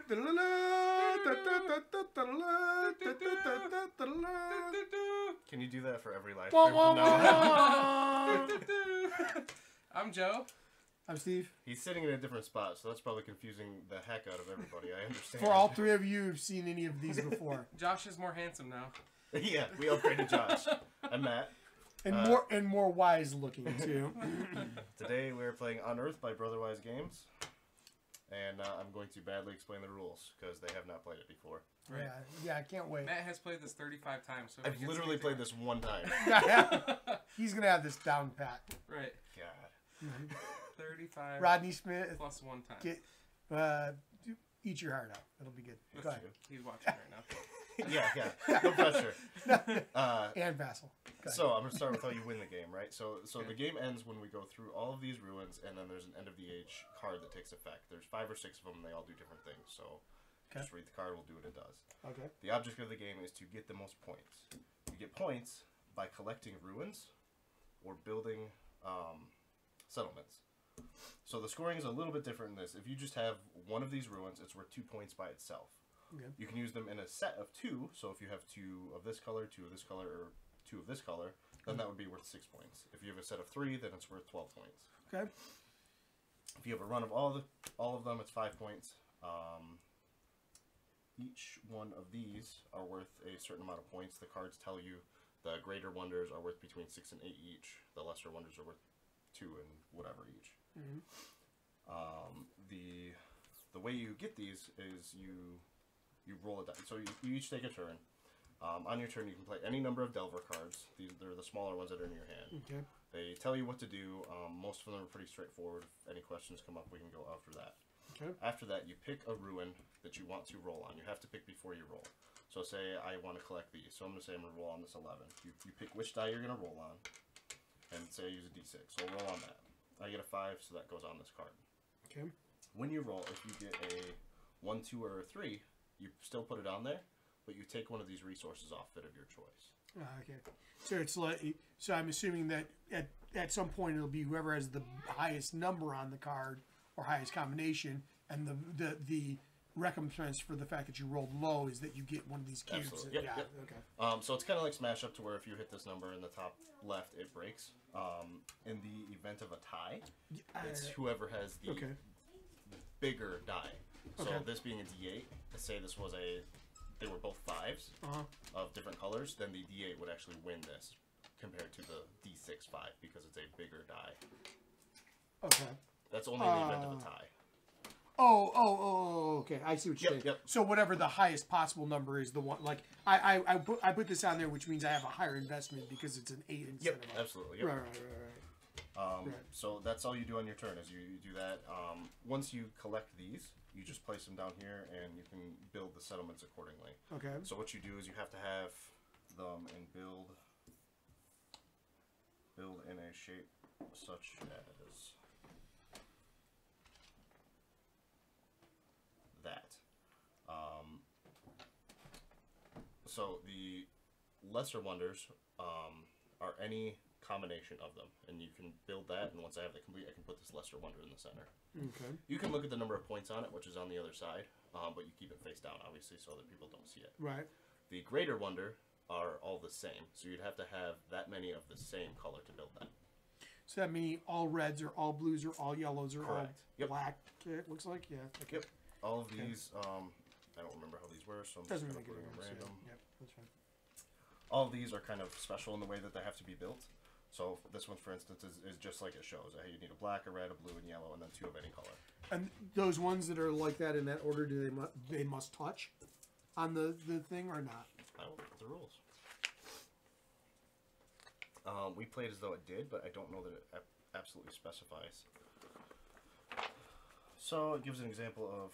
Can you do that for every live stream from now on? I'm Joe. I'm Steve. He's sitting in a different spot, so that's probably confusing the heck out of everybody. I understand. For all three of you who've seen any of these before. Josh is more handsome now. Yeah, we upgraded Josh. I'm Matt. And more wise looking too. Today we're playing Unearth by Brotherwise Games. And I'm going to badly explain the rules, because they have not played it before. Right. Yeah, I can't wait. Matt has played this 35 times. So I've literally played this one time. He's going to have this down pat. Right. God. 35 Rodney Smith. plus one time. Eat your heart out. It'll be good. Go ahead. He's watching right now. Yeah. No pressure. And Vassal. So I'm going to start with how you win the game, right? So the game ends when we go through all of these ruins, and then there's an end of the age card that takes effect. There's 5 or 6 of them, and they all do different things. So just read the card, we'll do what it does. Okay. The object of the game is to get the most points. You get points by collecting ruins or building settlements. So the scoring is a little bit different in this. If you just have one of these ruins, it's worth 2 points by itself. Okay. You can use them in a set of 2. So if you have 2 of this color, 2 of this color, or 2 of this color, then that would be worth 6 points. If you have a set of 3, then it's worth 12 points. Okay. If you have a run of all of them, it's 5 points. Each one of these are worth a certain amount of points. The cards tell you the greater wonders are worth between 6 and 8 each. The lesser wonders are worth 2 and whatever each. Mm-hmm. The way you get these is you roll a die. So you each take a turn. On your turn, you can play any number of Delver cards. They're the smaller ones that are in your hand. Okay. They tell you what to do. Most of them are pretty straightforward. If any questions come up, we can go after that. Okay. After that, you pick a ruin that you want to roll on. You have to pick before you roll. So say I want to collect these. So I'm going to say I'm going to roll on this 11. You pick which die you're going to roll on. And say I use a d6. So I'll roll on that. I get a 5, so that goes on this card. Okay. When you roll, if you get a 1, 2, or a 3, you still put it on there, but you take one of these resources off it of your choice. Okay. So it's like, so I'm assuming that at some point it'll be whoever has the highest number on the card or highest combination, and the recompense for the fact that you rolled low is that you get one of these cubes. Absolutely. Yep. Okay. So it's kind of like Smash Up, to where if you hit this number in the top left, it breaks. In the event of a tie, it's whoever has the bigger die. So this being a D8, let's say this was they were both 5s of different colors, then the D8 would actually win this compared to the D6 5 because it's a bigger die. Okay. That's only in the event of a tie. Okay. I see what you're saying. Yep. So whatever the highest possible number is, the one, like I put this on there, which means I have a higher investment because it's an 8 instead of a... Absolutely. Yep. Right. So that's all you do on your turn, is you do that. Once you collect these, you just place them down here, and you can build the settlements accordingly. Okay. So what you do is you have to have them and build in a shape such as that. So the lesser wonders are any combination of them, and you can build that, and once I have that complete, I can put this lesser wonder in the center. Okay. You can look at the number of points on it, which is on the other side, but you keep it face down, obviously, so that people don't see it. Right. The greater wonder are all the same, so you'd have to have that many of the same color to build that. So that means all reds or all blues or all yellows or all black, it looks like? Yeah. Okay. Yep. All of these, I don't remember how these were, so I'm just going to put them random. Yep, that's fine. All of these are kind of special in the way that they have to be built. So this one, for instance, is just like it shows. You need a black, a red, a blue, and yellow, and then 2 of any color. And those ones that are like that in that order, do they must touch on the thing or not? I don't know the rules. We played as though it did, but I don't know that it absolutely specifies. So it gives an example of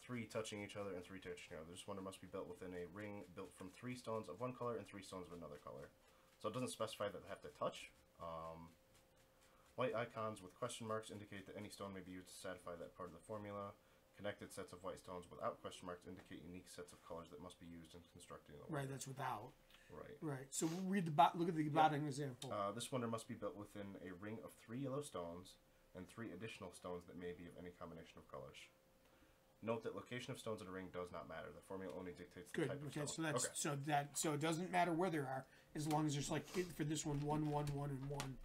3 touching each other and 3 touching each other. This wonder must be built within a ring built from 3 stones of one color and 3 stones of another color. So it doesn't specify that they have to touch. White icons with question marks indicate that any stone may be used to satisfy that part of the formula. Connected sets of white stones without question marks indicate unique sets of colors that must be used in constructing the wonder. Right, that's without. Right. Right. So read look at the bottom example. This wonder must be built within a ring of 3 yellow stones and 3 additional stones that may be of any combination of colors. Note that location of stones in a ring does not matter. The formula only dictates the type of Okay, stone. so it doesn't matter where they are as long as there's like for this one 1, 1, 1, and 1,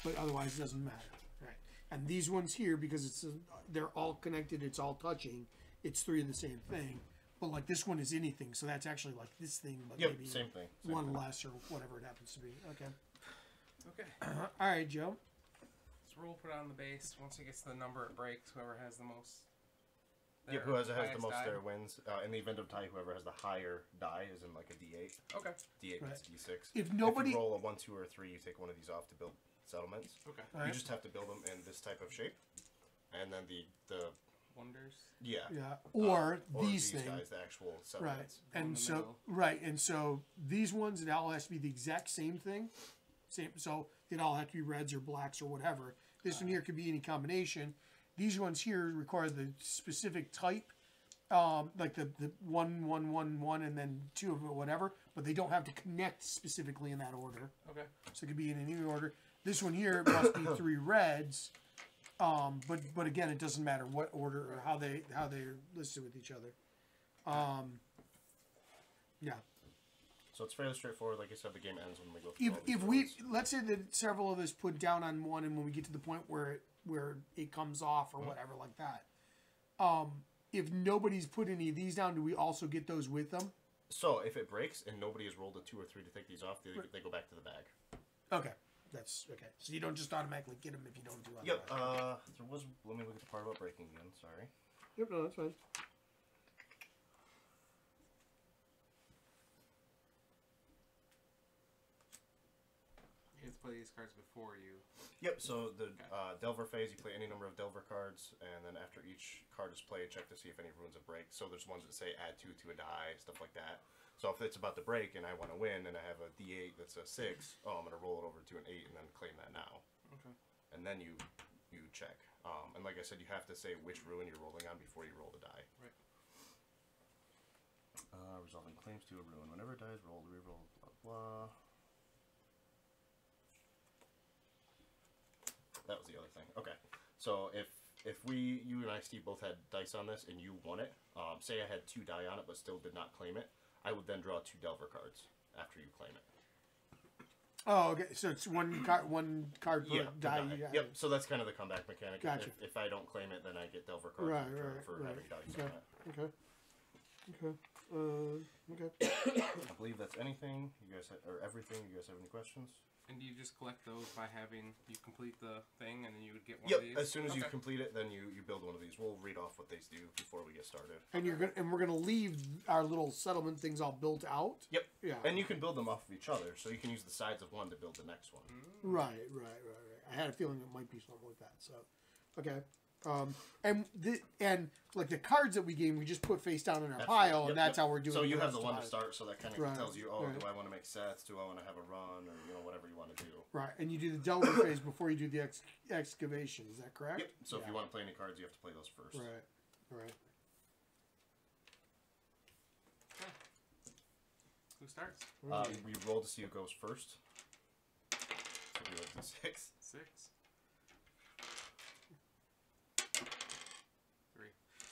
but otherwise it doesn't matter. Right. And these ones here, because they're all connected, it's all touching. It's 3 of the same thing. But like this one is anything, so that's actually like this thing, but maybe same thing. One less or whatever it happens to be. Okay. Okay. All right, Joe. So roll, put it on the base. Once it gets to the number, it breaks. Whoever has the most. Yep, whoever has the highest most die. there wins. In the event of tie, whoever has the higher die is in like a D8. Okay. D8 Right. gets D6. If nobody- you roll a 1, 2, or 3, you take one of these off to build settlements. Okay. All You right. just have to build them in this type of shape, and then the Wonders. Yeah. Or these things. guys, the actual Right. settlements. in And the so middle. and so these ones it all has to be the exact same thing. Same, so they all have to be reds or blacks or whatever. This one here could be any combination. These ones here require the specific type, like the 1, 1, 1, 1, and then 2 of it, whatever. But they don't have to connect specifically in that order. Okay. So it could be in any order. This one here must be 3 reds. But again, it doesn't matter what order or how they're listed with each other. Yeah. So it's fairly straightforward. Like I said, the game ends when we go through all these If we rounds. let's say that several of us put down on one, and when we get to the point where it comes off or whatever like that, if nobody's put any of these down, do we also get those with them? So if it breaks and nobody has rolled a 2 or 3 to take these off, they go back to the bag. Okay, that's okay. So you don't just automatically get them if you don't do it. Yep. There was. Let me look at the part about breaking again. Sorry. Yep. No, that's fine. You have to play these cards before you. Yep. So the Delver phase, you play any number of Delver cards, and then after each card is played, check to see if any runes have break. So there's ones that say add 2 to a die, stuff like that. So if it's about to break and I want to win, and I have a D8 that's a 6, I'm gonna roll it over to an 8 and then claim that now. Okay. And then you check. And like I said, you have to say which ruin you're rolling on before you roll the die. Right. Resolving claims to a ruin. Whenever a die is rolled, reroll, blah, blah. That was the other thing. Okay. So if you and I, Steve, both had dice on this and you won it, say I had 2 die on it but still did not claim it, I would then draw 2 Delver cards after you claim it. Oh, okay. So it's one card per die. You got. Yep. So that's kind of the comeback mechanic. Gotcha. If I don't claim it, then I get Delver cards for having dice on it. Okay. Okay. I believe that's anything. You guys or everything. You guys have any questions? And do you just collect those by having you complete the thing, and then you would get one of these? As soon as you complete it, then you build one of these. We'll read off what these do before we get started. And we're gonna leave our little settlement things all built out. Yep. Yeah. And you can build them off of each other, so you can use the sides of one to build the next one. Right. I had a feeling it might be something like that. So, okay. And like the cards that we gave, we just put face down in our pile, and that's how we're doing. So you have rest the of one to it. start, so that kind of tells you, do I want to make sets? Do I want to have a run, or whatever you want to do? Right, and you do the Delver phase before you do the excavation. Is that correct? Yep. So if you want to play any cards, you have to play those first. Right. Who starts? We roll to see who goes first. So we roll d6. 6. 3.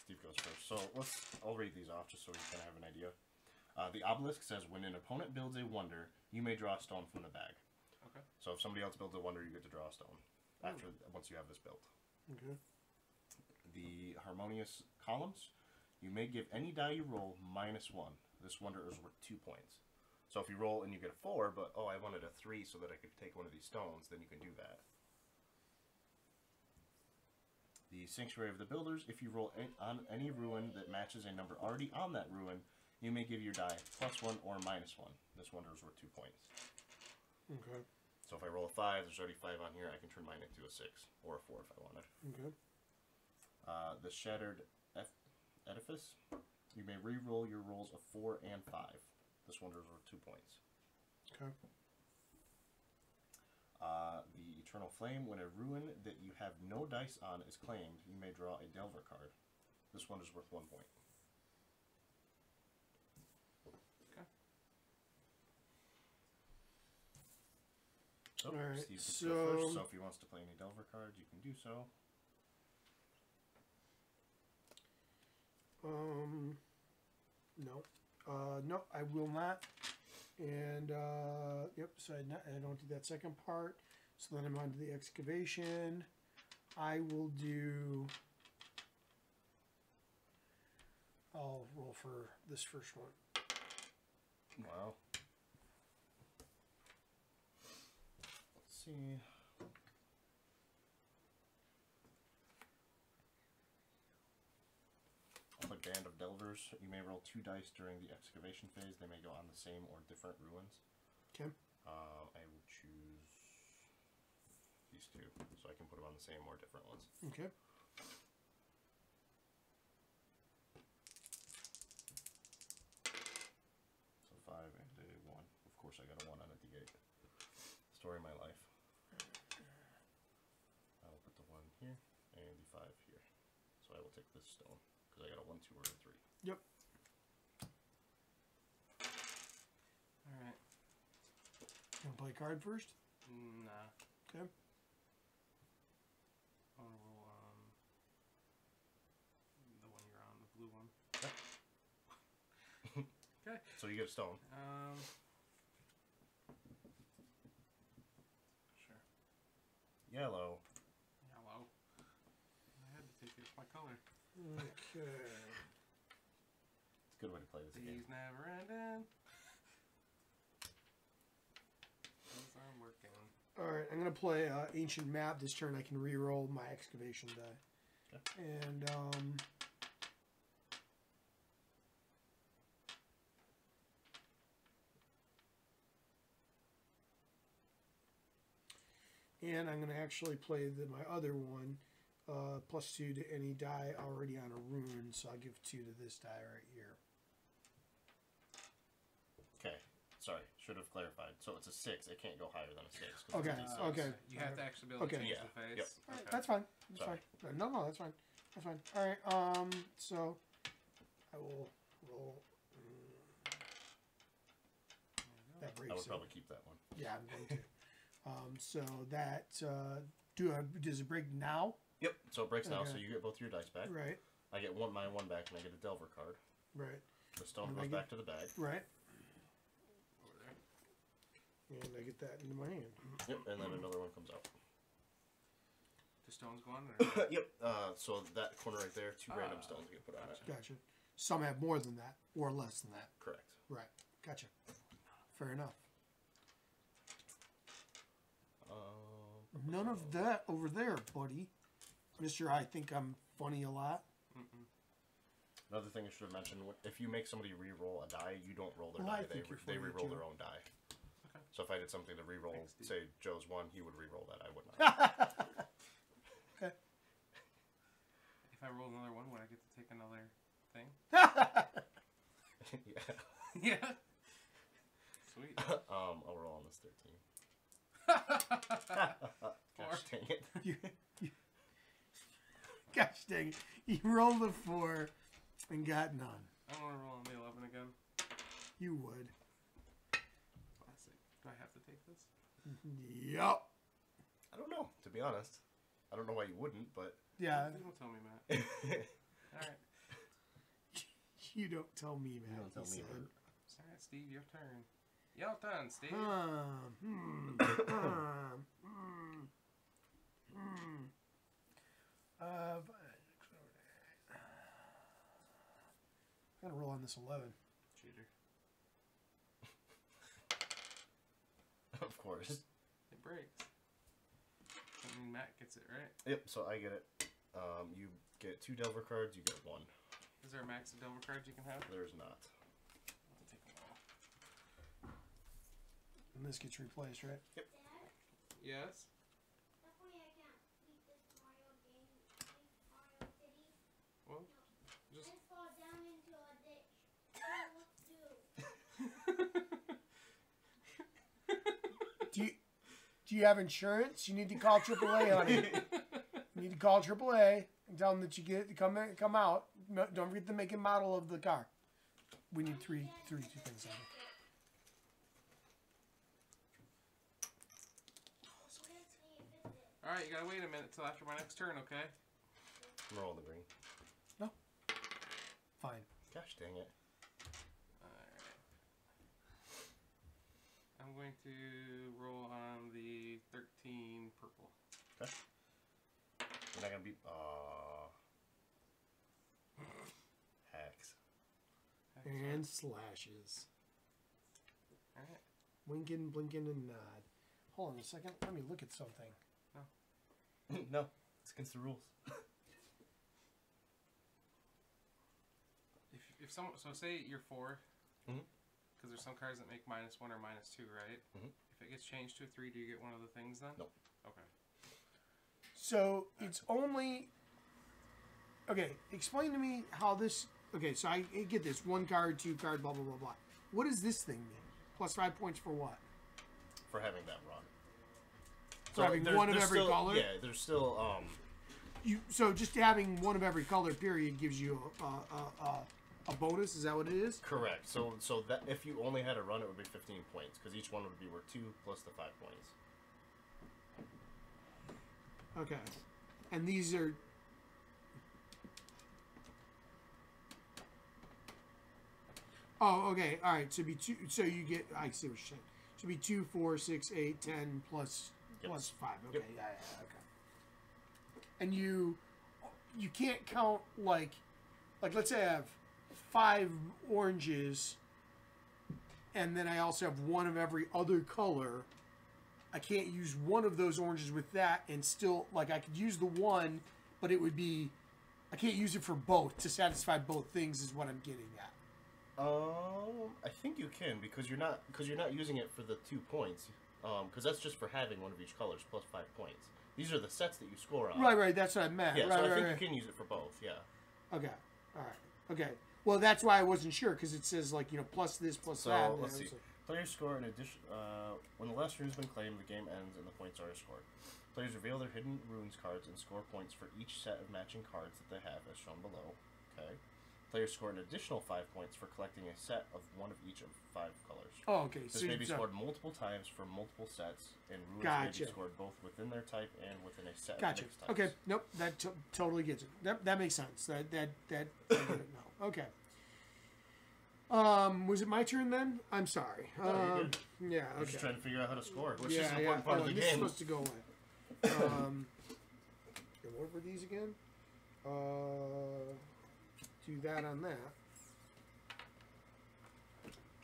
Steve goes first. So I'll read these off just so you kind of have an idea. The obelisk says, when an opponent builds a wonder, you may draw a stone from the bag. Okay. So if somebody else builds a wonder, you get to draw a stone once you have this built. Okay. The harmonious columns, you may give any die you roll -1. This wonder is worth 2 points. So if you roll and you get a 4, but I wanted a 3 so that I could take one of these stones, then you can do that. The Sanctuary of the Builders, if you roll on any ruin that matches a number already on that ruin, you may give your die +1 or -1. This wonder is worth 2 points. Okay. So if I roll a 5, there's already 5 on here, I can turn mine into a 6, or a 4 if I wanted. Okay. The Shattered Edifice, you may re-roll your rolls of 4 and 5. This wonder is worth 2 points. Okay. The Eternal Flame, when a ruin that you have no dice on is claimed, you may draw a Delver card. This wonder is worth 1 point. Okay. So, Alright, Steve gets to go first, so if he wants to play any Delver cards, you can do so. No. No, I will not. And, yep, so I don't do that second part. So then I'm on to the excavation. I will do... I'll roll for this first one. Wow. Let's see. On the Band of Delvers, you may roll 2 dice during the excavation phase. They may go on the same or different ruins. Okay. I will choose these 2, so I can put them on the same or different ones. Okay. So 5 and a 1. Of course, I got a 1 on a D8. Story of my life. I will put the 1 here and the 5 here. So I will take this stone because I got a 1, 2, or a 3. Yep. All right. You want to play a card first? Nah. Okay. I want to roll the one you're on, the blue one. Okay. So you get a stone. Sure. Yellow. Yellow. I had to take it. It's my color. Okay. It's a good way to play this game. These never ending. Those I'm working. Alright, I'm going to play Ancient Map. This turn I can re-roll my excavation die. Okay. And, I'm going to actually play my other one, +2 to any die already on a rune, so I'll give 2 to this die right here. Okay. Sorry, should have clarified. So it's a 6. It can't go higher than a 6. Okay, it's a D6. okay. You have to actually be able to Okay. change Yeah. the face. Yep. Okay. That's fine. That's Sorry. fine. No, that's fine. That's fine. Alright, so I will roll. That I breaks would it. probably keep that one. Yeah, I'm going to. So that does it break now? Yep. So it breaks now, Okay. so you get both your dice back. Right, I get my 1 back, and I get a Delver card. right, The stone And I goes get- back to the bag. right, Over there. and I get that into my hand. Yep. And then another one comes out. The stone's gone? Or? Yep. So that corner right there, 2 random stones get put on it. Gotcha. Some have more than that or less than that. Correct. Right. Gotcha. Fair enough. None of that over there, buddy. Mister, I think I'm funny a lot. Another thing I should have mentioned: if you make somebody re-roll a die, you don't roll their Well, I die. think you're They funny, re-roll too. their own die. Okay. So if I did something to re-roll, Thanks, Steve. say Joe's 1, he would re-roll that. I would not. Okay. If I roll another one, would I get to take another thing? Yeah. Yeah. Sweet. I'll roll on this 13. Gosh, dang it. Gosh dang it. You rolled a 4 and got none. I want to roll on the 11 again. You would. Classic. Do I have to take this? Yep. I don't know, to be honest. I don't know why you wouldn't, but Yeah. You don't tell me, Matt. Alright. You don't tell me, man. You don't tell me, Bert. Alright, Steve, your turn. Your turn, Steve. I'm gonna roll on this 11. Cheater. of course. It breaks. I mean, Matt gets it, right? Yep, so I get it. You get 2 Delver cards, you get 1. Is there a max of Delver cards you can have? There's not. I'll take them all. And this gets replaced, right? Yep. Yes? That's why I can't beat this Mario game, Mario City. Well, I just... just fall down into a ditch. I don't know what to do. Do you have insurance? You need to call AAA on it. You need to call AAA and tell them that you get to come out. No, don't forget the make and model of the car. We need three things on it. Alright, you gotta wait a minute till after my next turn, okay? I'm rolling the green. No. fine. Gosh dang it. Alright. I'm going to roll on the 13 purple. Okay. You're not gonna be. Hacks. And slashes. Alright. Winking, blinking, and nod. Hold on a second. Let me look at something. No. No, it's against the rules. If someone, so say you're 4, Mhm. because there's some cards that make -1 or -2, right? Mhm. If it gets changed to a 3, do you get one of the things then? Nope. Okay. So it's only. Okay, explain to me how this. Okay, so I get this 1 card, 2 card, blah blah blah blah. What does this thing mean? +5 points for what? For having that run. For having one of every still, color. Yeah, there's still So just having one of every color period gives you a bonus. Is that what it is? correct. So that if you only had a run, it would be 15 points because each one would be worth 2 plus the 5 points. Okay, and these are. Oh, okay. All right. So it'd be 2. So you get. I see what you're saying. So it'd be 2, 4, 6, 8, 10 plus Yep. plus 5. Okay. Yep. Yeah. Okay. And you can't count like let's say I have 5 oranges, and then I also have one of every other color. I can't use one of those oranges with that and still I could use the one, but it would be. I can't use it for both to satisfy both things. Is what I'm getting at. I think you can because you're not using it for the 2 points. Because that's just for having one of each colors plus 5 points. These are the sets that you score on. Right. That's what I meant. Yeah, right, so I think right. you can use it for both. Yeah. Okay. All right. Okay. Well, that's why I wasn't sure because it says plus this plus So that. and let's I see. was like, Players score in addition. When the last rune has been claimed, the game ends and the points are scored. Players reveal their hidden runes cards and score points for each set of matching cards that they have, as shown below. Okay. Players score an additional 5 points for collecting a set of one of each of 5 colors. Oh, okay. This may be scored multiple times for multiple sets, and runes may Gotcha. be scored both within their type and within a set Gotcha. of mixed types. Okay. Nope. That totally gets it. That makes sense. That I get it now. Okay. Was it my turn then? I'm sorry. No, you're good. Yeah. We're Okay. just trying to figure out how to score, which is Yeah. an important part of the This is game. supposed to go away. Go over these again. Do that on that.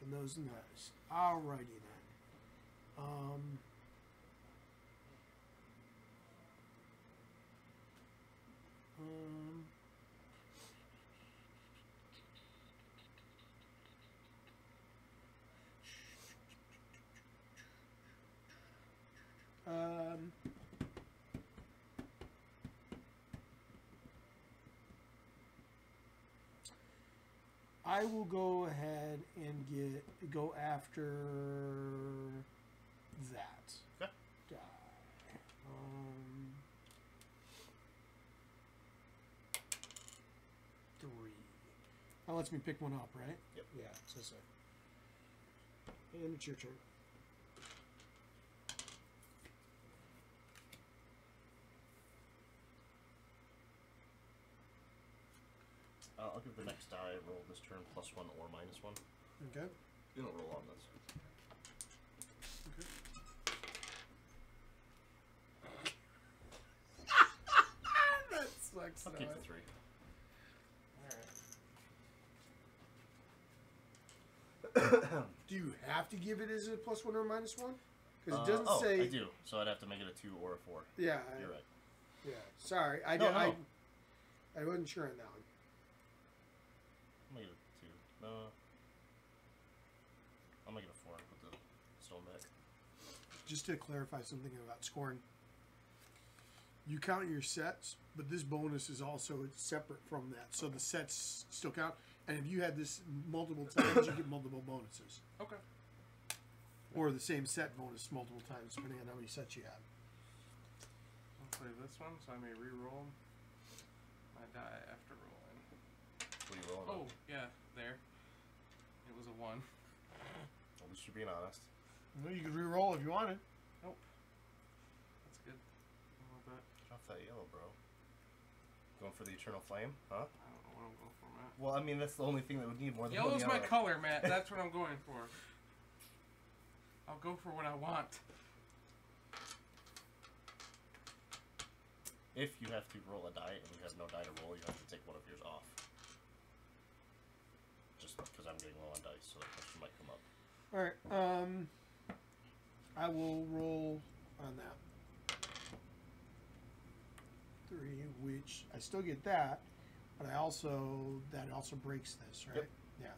And those and those. Alrighty then. I will go ahead and go after that. Okay. Die. Three. That lets me pick one up, right? Yep. Yeah, so. And it's your turn. I'll give the next die roll this turn +1 or -1. Okay. You don't roll on this. That sucks. I'll keep the 3. Do you have to give it as a +1 or -1? Because it doesn't oh, say. I do. So I'd have to make it a 2 or a 4. Yeah. You're right. Yeah. Sorry, I wasn't sure on that one. I'll make it a 2. No. I'll make it a 4 and put the stone back. Just to clarify something about scoring, you count your sets, but this bonus is also separate from that. So the sets still count. And if you had this multiple times, you get multiple bonuses. Okay. Or the same set bonus multiple times, depending on how many sets you have. I'll play this one, so I may re-roll my die after rolling. What are you rolling? Oh, yeah, there. It was a 1. At least you're being honest. Well, you could re-roll if you wanted. Nope. That's good. I want that. Get off that yellow, bro. Going for the Eternal Flame, huh? I don't know what I'm going for, Matt. Well, I mean, that's the only thing that would need more than Yellow's my color, Matt. That's what I'm going for. I'll go for what I want. If you have to roll a die and you have no die to roll, you have to take one of yours off. Just because I'm getting low on dice, so that question might come up. Alright, I will roll on that. 3, which I still get that, but that also breaks this, right? Yep.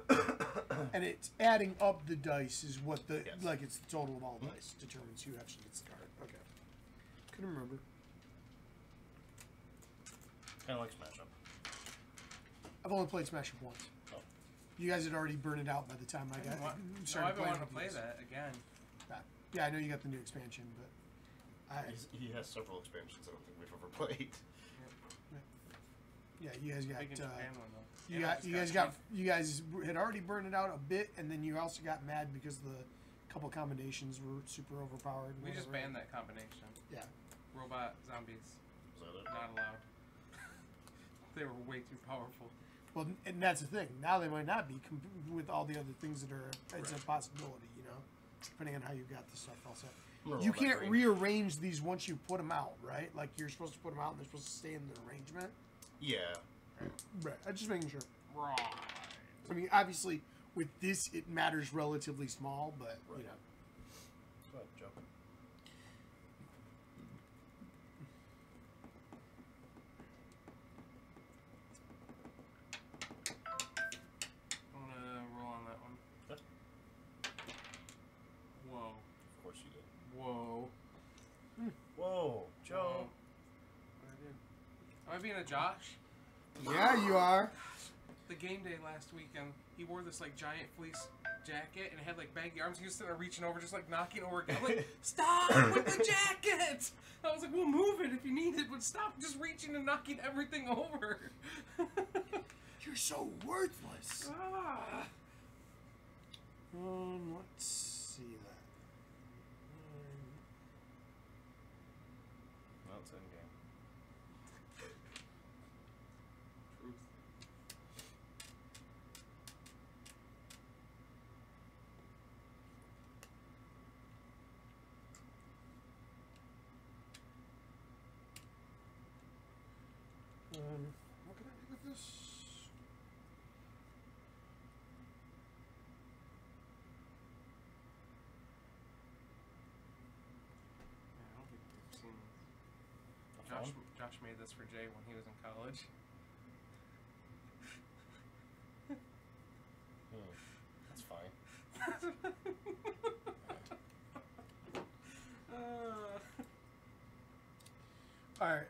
Yeah. And it's adding up the dice is what the like it's the total of all dice determines who actually gets the card. Okay. Couldn't remember. Kind of like Smash Up. I've only played Smash Up once. Oh. You guys had already burned it out by the time I got started I've been playing. wanting to play that again. Yeah, I know you got the new expansion, but he has several expansions I don't think we've ever played. Yeah, you guys got. Big in Japan one, though. You guys had already burned it out a bit, and then you also got mad because the couple combinations were super overpowered. We just banned that combination. Yeah. Robot zombies. Is that it? Not allowed. They were way too powerful. Well, and that's the thing. Now they might not be with all the other things that are. It's a possibility, you know, depending on how you got the stuff all set. You can't rearrange these once you put them out, right? Like you're supposed to put them out, and they're supposed to stay in the arrangement. Yeah. Right. I'm just making sure. Right. I mean, obviously, with this, it matters relatively small, but you know. Go ahead, Joe. I'm gonna roll on that one. Okay. Whoa. Of course you did. Whoa. Whoa, Joe. What I did? Am I being a Josh? Yeah, you are. The game day last weekend, he wore this like giant fleece jacket and it had like baggy arms. He was sitting there reaching over, just like knocking over. I'm like, stop with the jacket! I was like, we'll move it if you need it, but stop just reaching and knocking everything over. You're so worthless. Ah. Let's see that. No, it's in game. Truth. What can I do with this? Yeah, I don't think we've seen A phone? Josh made this for Jay when he was in college. That's fine. All right.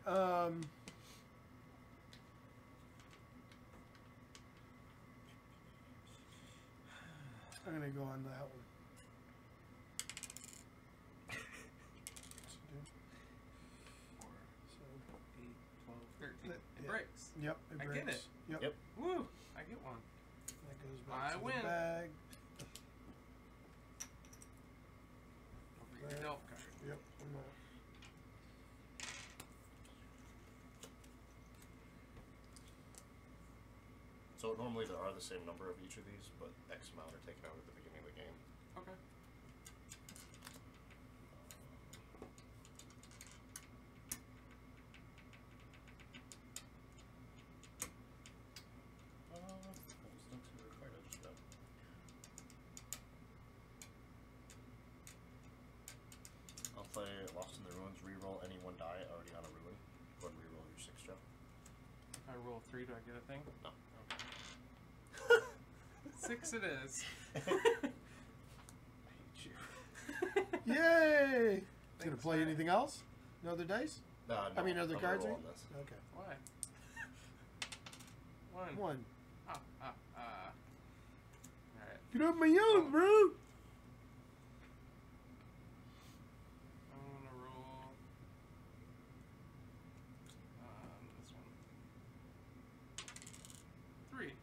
I'm gonna go on that one. 4, 8, 12, 13. It Yeah. breaks. Yep, it I breaks. get it. Yep. Woo! I get one. That goes back I to win. the bag. Over your adult card. Yep. I'm not. So normally there are the same number of each of these, but X amount are taken out at the beginning of the game. Okay. What was next to the card I just got? I'll play Lost in the Ruins, reroll any one die already on a ruin. Go ahead and reroll your 6, Joe. If I roll 3, do I get a thing? No. Okay. 6 it is. I hate you. Yay! Thanks, Gonna play Matt. anything else? No other dice? No, I mean, other I'm cards? rolling this. Okay. Why? 1. 1. Alright. Get off my yellow, bro! I'm gonna roll this one. 3.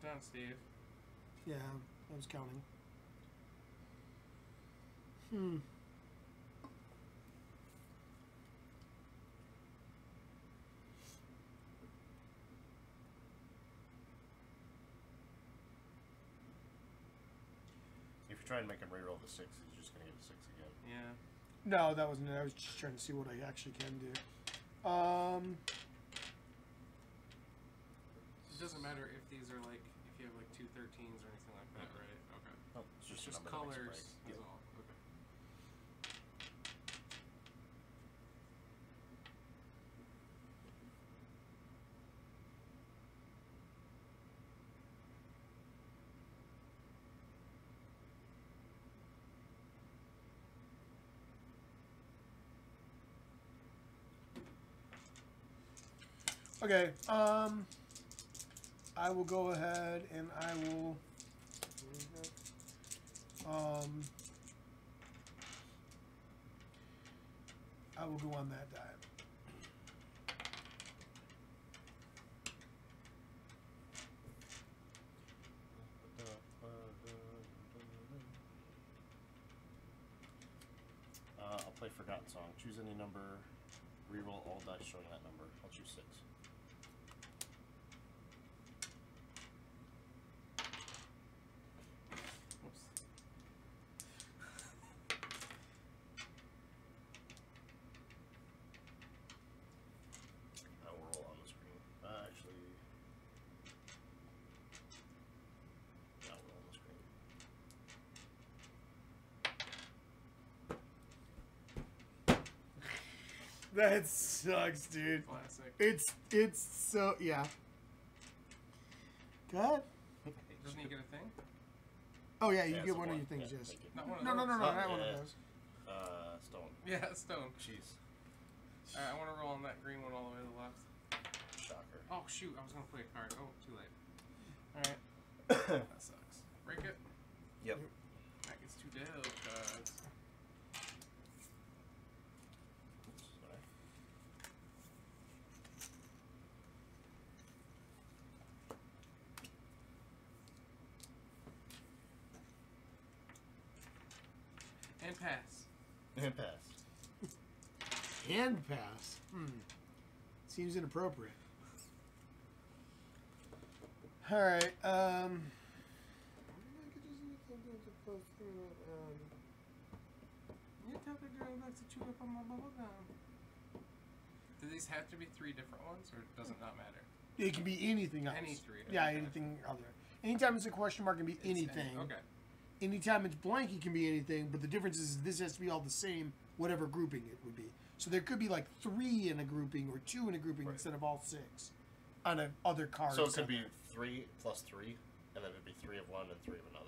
it done, Steve. Yeah, I was counting. If you try and make him reroll the 6, he's just gonna get a 6 again. Yeah. No, that wasn't it. I was just trying to see what I actually can do. It doesn't matter if these are like, if you have like 2 13s or anything like that, right? Okay. Oh, it's It's just, just a number that colors makes a break. is Yep. all. Okay. Okay, I will go ahead and I will, I will go on that die. I'll play Forgotten Song. Choose any number, reroll all dice showing that number. I'll choose 6. Whoops. I will roll on the screen. Actually, yeah, I'll roll on the screen. That sucks, dude. Classic. It's so, yeah. Good. Doesn't he get a thing? Oh yeah, you Yeah, get it's a one of one. your things, Yeah, yes. thank you. Not one of No, those. not Oh, one yeah. of those. Stone. Yeah, stone. Jeez. Alright, I want to roll on that green one all the way to the left. Shocker. Oh, shoot. I was going to play a card. Oh, too late. Alright. That sucks. Break it. Yep. That gets 2 deal cards. Oops, sorry. And pass. And pass. Hand pass. Seems inappropriate. All right. You tell the girl not to chew up on my bubble gum. Do these have to be 3 different ones, or does it not matter? It can be anything else. Any 3. Yeah, okay. anything other. Anytime it's a question mark, it can be It's anything. Okay. Anytime it's blank, it can be anything. But the difference is this has to be all the same, whatever grouping it would be. So there could be like 3 in a grouping or 2 in a grouping Right. instead of all 6 on a other card. So it could be 3 plus 3, and then it'd be 3 of one and 3 of another.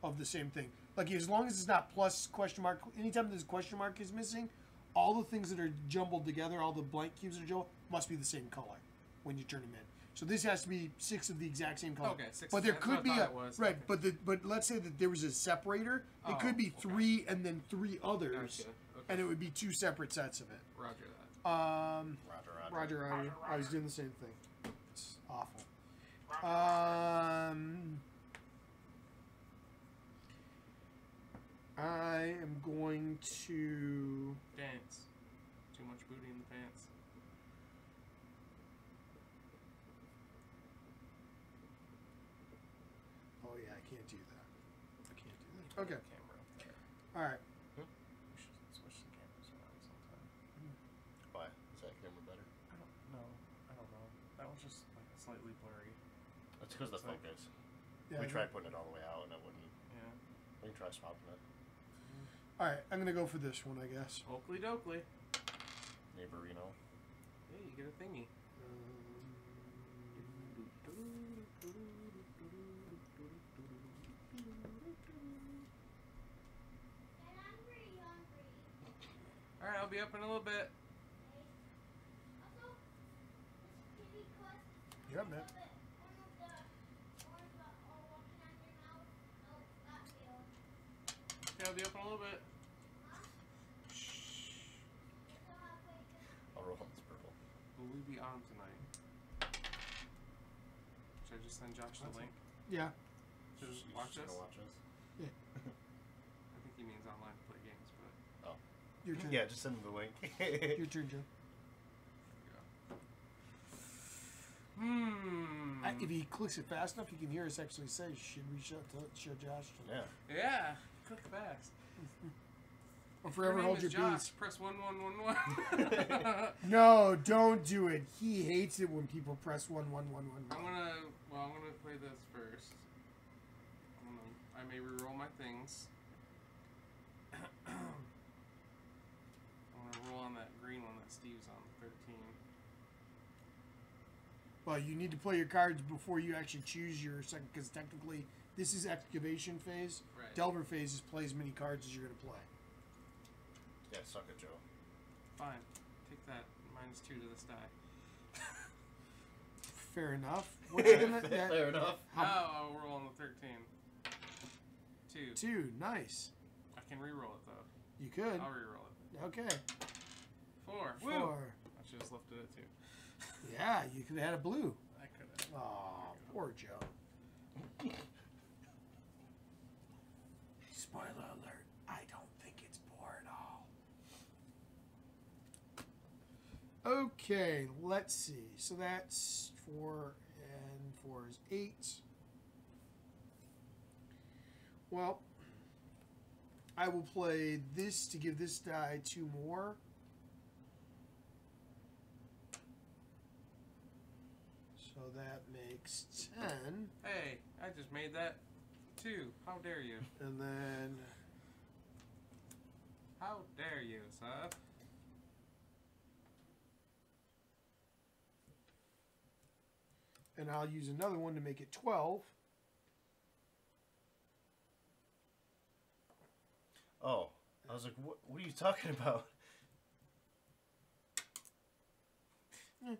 of the same thing. Like as long as it's not plus question mark. Anytime this question mark is missing, all the things that are jumbled together, all the blank cubes that are jumbled, must be the same color when you turn them in. So this has to be 6 of the exact same color. Okay, 6. But there that's could what be I a thought it was. right. Okay. But let's say that there was a separator. It Oh, could be okay. 3 and then 3 others, Gotcha. Okay. and it would be 2 separate sets of it. Roger that. Roger. I was doing the same thing. It's awful. I am going to. Dance. Too much booty in the pants. Oh yeah, I can't do that. I can't do that. Okay. Camera up there. All right. We should switch the cameras around sometime. Why? Is that camera better? I don't know. That was just like slightly blurry. That's because of the It's like- focus. Yeah, We tried putting it all the way out, and it wouldn't. Yeah. We can try swapping it. All right. I'm gonna go for this one, I guess. Oakley dokley. Neighborino. Hey, you get a thingy. And I'm pretty hungry. Alright, I'll be up in a little bit. Also, this kitty quest. Yeah, man. One of the ones that are walking on your mouth. Oh, that tail. Okay, I'll be up in a little bit. It's so halfway to I'll roll on this purple. Will we be on tonight? Should I just send Josh the link? Yeah. To She's watch just us? gonna watch us. Yeah. I think he means online to play games, but... Your turn. Yeah, just send him the link. Your turn, Joe. If he clicks it fast enough, you can hear us actually say, should we show Josh? Yeah. Yeah, click fast. Or forever hold your peace. Press 1111. No, don't do it. He hates it when people press 1111. I'm gonna play this first. I may reroll my things. I'm gonna roll on that green one that Steve's on, 13. Well, you need to play your cards before you actually choose your second, because technically this is excavation phase. Right. Delver phase is play as many cards as you're going to play. Yeah, suck it, Joe. Fine. Take that. -2 to this die. Fair enough. What's it gonna, Fair enough. I'll roll on the 13. 2. 2. Nice. I can reroll it though. You could. I'll reroll it. Okay. 4. 4. Woo! I should have lifted it too. Yeah, you could have had a blue. I could have. Aw, poor Joe. Spoiler alert, I don't think it's poor at all. Okay, let's see. So that's 4 and 4 is 8. Well, I will play this to give this die 2 more. So that makes 10. Hey, I just made that 2. How dare you? And then... How dare you, sir? And I'll use another one to make it 12. Oh, I was like, what are you talking about? It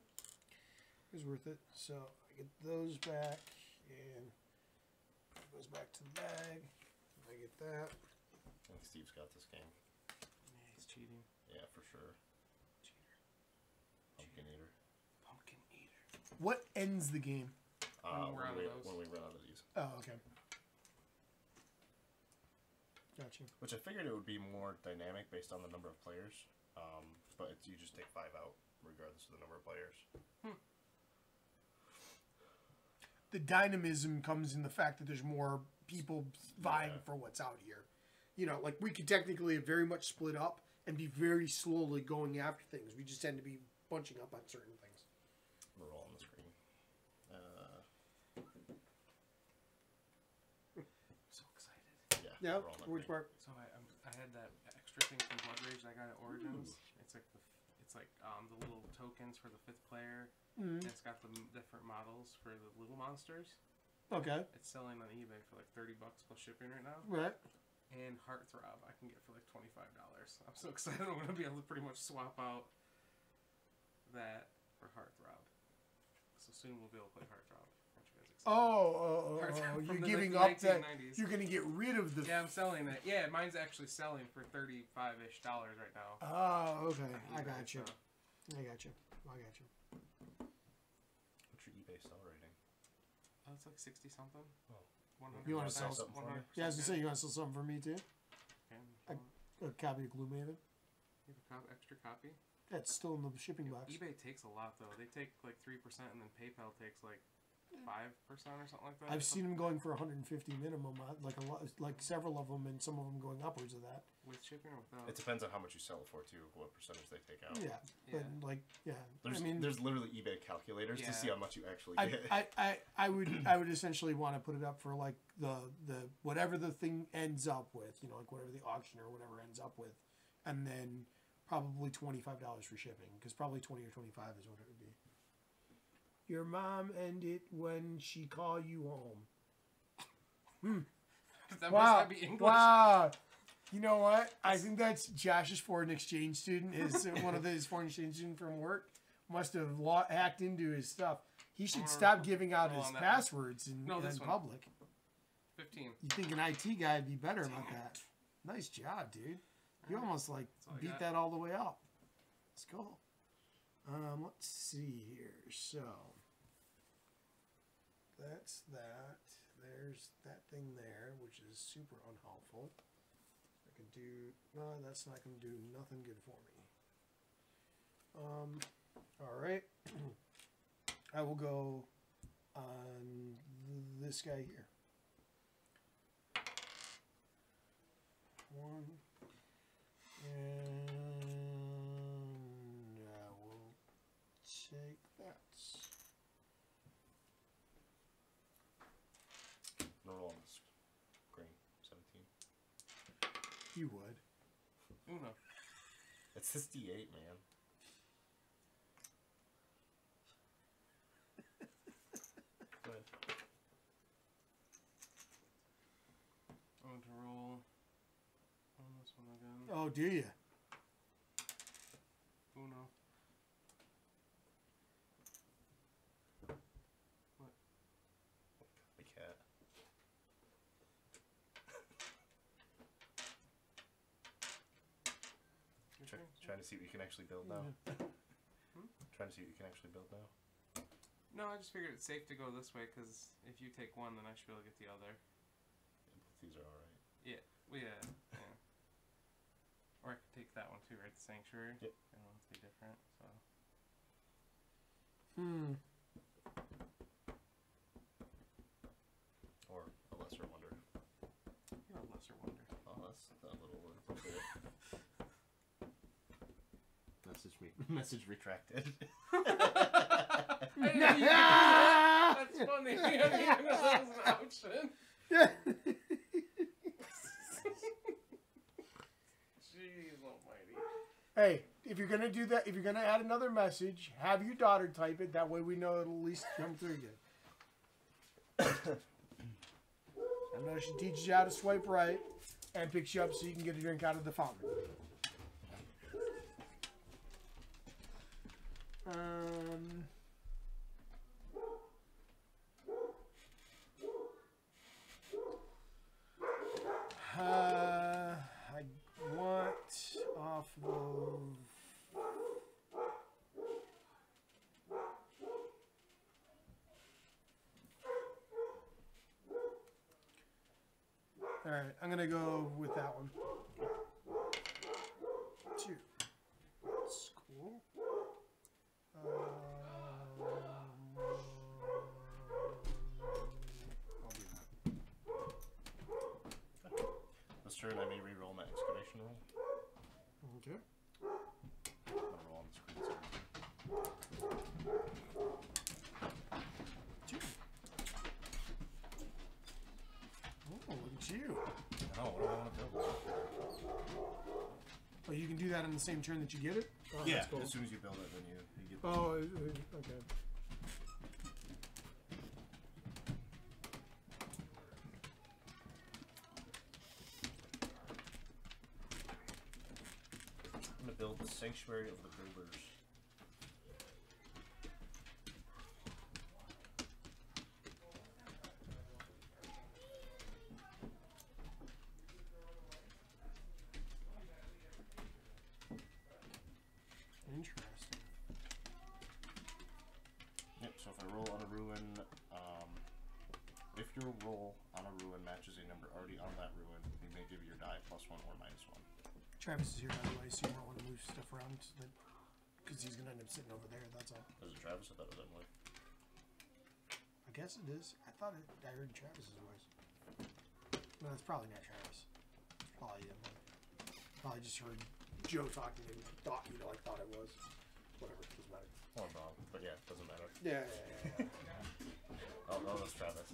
was worth it. So I get those back, and it goes back to the bag. I get that. I think Steve's got this game. Yeah, he's cheating. Yeah, for sure. Cheater. Pumpkin eater. Pumpkin eater. What ends the game? When we're out of those. When we run out of these. Oh, okay. Gotcha. Which I figured it would be more dynamic based on the number of players. But you just take 5 out regardless of the number of players. The dynamism comes in the fact that there's more people vying for what's out here. You know, like we could technically very much split up and be very slowly going after things. We just tend to be bunching up on certain things. We're all on the screen. So excited. Yeah, we're all on the which screen. part? So I had that extra thing from Blood Rage that I got at Origins. It's like the little tokens for the 5th player. And it's got the different models for the little monsters. Okay. It's selling on eBay for like $30 plus shipping right now. Right. And Heartthrob I can get for like $25. I'm so excited I'm going to be able to pretty much swap out that for Heartthrob. So soon we'll be able to play Heartthrob. Aren't you guys excited? Oh, From you're the, giving like, up that. 1990s. You're going to get rid of the. Yeah, I'm selling it. Yeah, mine's actually selling for $35-ish right now. Oh, okay. I eBay, got you. so. I got you. I got you. What's your eBay sell rating? Oh, it's like 60 something. Oh. 100. You wanna sell something for me? Yeah, I was going to say, you want to sell something for me too? Okay. A copy of Gloomhaven? You have an extra copy? That's still in the shipping box. eBay takes a lot though. They take like 3% and then PayPal takes like 5% or something like that. I've seen them going for 150 minimum, like a lot, like several of them, and some of them going upwards of that. With shipping or without? It depends on how much you sell it for too, what percentage they take out. Yeah, but like, yeah. There's literally eBay calculators to see how much you actually get. I would essentially want to put it up for like the whatever the thing ends up with, you know, like whatever the auction or whatever ends up with, and then probably $25 for shipping, because probably 20 or 25 is what it would be. Your mom end it when she call you home. That Wow! must not be English. Wow! You know what? I think that's Josh's foreign exchange student. Is one of his foreign exchange student from work. Must have hacked into his stuff. He should stop giving out his passwords in public. 15. You think an IT guy would be better about that? Nice job, dude. You almost like beat that all the way up. Let's go. Let's see here. So that's that. There's that thing there, which is super unhelpful. I can do... No, that's not going to do nothing good for me. Alright. I will go on this guy here. 1. And I will take that. No roll on the screen. 17. You would. Uno. It's this D8, man. Go ahead. I'm going to roll on this one again. Oh, do you? Uno. What? The cat. Trying to see what you can actually build now. Trying to see what you can actually build now. No, I just figured it's safe to go this way because if you take one, then I should be able to get the other. Yeah, both these are alright. Yeah. Well, yeah. Yeah. Or I could take that one too, right? The sanctuary. Yep. And one's be different. So. Or a lesser wonder. You're a lesser wonder. Oh, that's a little inappropriate. Message retracted. That's funny. I didn't even know that was an option. Yeah. Jeez almighty. Hey, if you're gonna do that, if you're gonna add another message, have your daughter type it. That way we know it'll at least come through again. I know she teaches you how to swipe right and picks you up so you can get a drink out of the fountain. I want off of... Alright, I'm going to go with that one. 2. That's cool. I'll do that. This turn I may re-roll my excavation roll. Okay. I'm gonna roll on the screen. Two. Oh, look at you. Oh, what do I want to build? Oh, you can do that on the same turn that you get it? Oh, Yeah, that's cool. as soon as you build it, then you get the... Oh, okay. I'm going to build the Sanctuary of the Builders. Interesting. Yep, so if I roll on a ruin, if your roll on a ruin matches a number already on that ruin, you may give your die +1 or -1. Travis is here, by the way, so you might want to move stuff around because he's going to end up sitting over there, that's all. Is it Travis? I thought it was Emily. I guess it is. I thought I heard Travis's voice. No, it's probably not Travis. It's probably Emily. Probably just heard Joe talking and thought, I thought it was. Whatever, doesn't matter. Or Bob, but yeah, it doesn't matter. Yeah. Oh, that's Travis.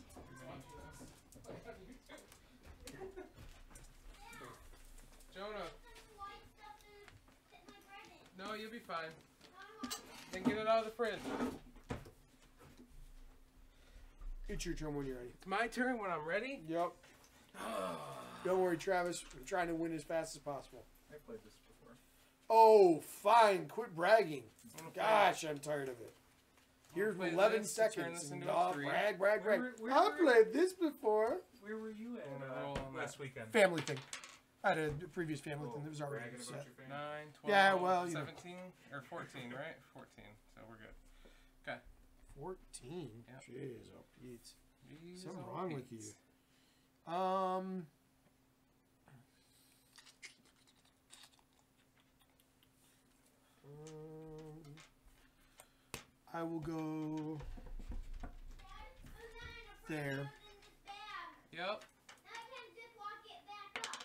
Jonah. White stuff to fit my bread in. No, you'll be fine. No, Then get it out of the fridge. It's your turn when you're ready. It's my turn when I'm ready. Yep. Don't worry, Travis. We're trying to win as fast as possible. I played this before. Oh, fine. Quit bragging. I'm gonna play- Gosh, I'm tired of it. Here's play 11 this to turn seconds. this And, into a oh, 3. brag. Where I played this before. Where were you at I'm gonna roll on last that. weekend? Family thing. I had a previous family thing that was already bragging set. about your family. 9, 12, Yeah, well, you know. 17, or 14, right? 14, so we're good. Okay. 14. Yep. Jeez, oh Pete. Jeez, Something oh, wrong with Pete. you. I will go there. Yep, Now I can ziplock it back up.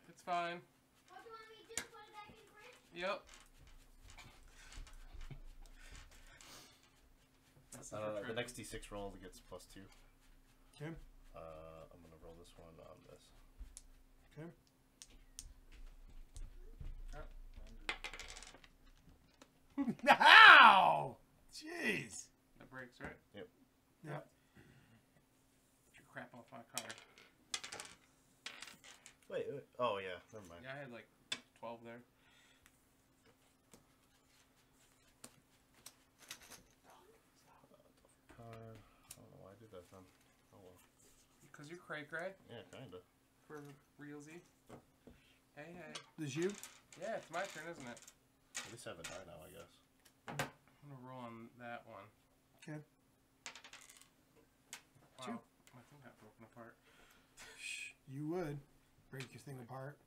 it's fine. What do you want me to do? Put it back in the fridge? Yep. That's The next D6 roll gets +2. Okay. I'm gonna roll this one on this. Okay. Ow! Jeez. That breaks, right? Yep. Yep. Get your crap off my card. Wait. Oh yeah. Never mind. Yeah, I had like 12 there. I don't know why I did that then. Oh well. Because you're cray cray Yeah, kinda. for realsy. Hey, hey. This you? Yeah, it's my turn, isn't it? At least I have a die now, I guess. I'm gonna roll on that one. Okay. Wow, Two. my thing got broken apart. You would break your thing apart.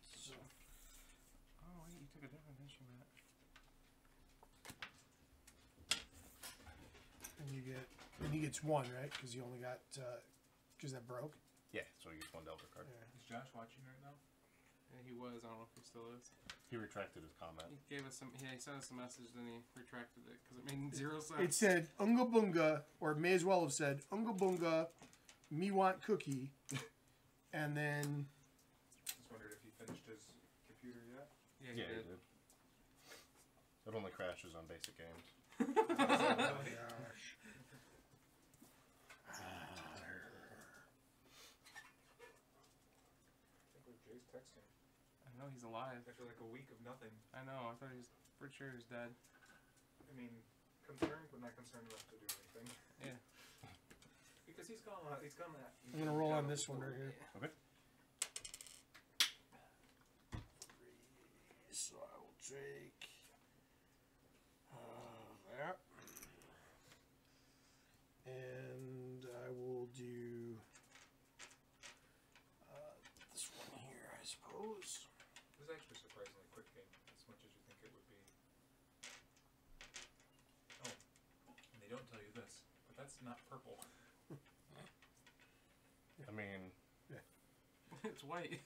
It's like this. Oh wait, you took a different, didn't you, Matt? And you get, and he gets one, right? Because you only got, because that broke. Yeah, so he gets one Delver card. Yeah. Is Josh watching right now? Yeah, he was. I don't know if he still is. He retracted his comment. He gave us some. Yeah, he sent us a message, then he retracted it because it made 0 sense. It said Unga Bunga, or it may as well have said Unga Bunga, me want cookie, and then Just wondered if he finished his computer yet. Yeah, he did. It only crashes on basic games. I think Jay's texting. I know he's alive. After like a week of nothing. I know. I thought he was pretty sure he was dead. I mean, concerned, but not concerned enough to do anything. Yeah. Because he's gone. He's gone that. I'm gonna roll on this one right here. Okay. So I will take that, and I will do this one here, I suppose. It was actually a surprisingly quick game, as much as you think it would be. Oh, and they don't tell you this, but that's not purple. I mean, It's white.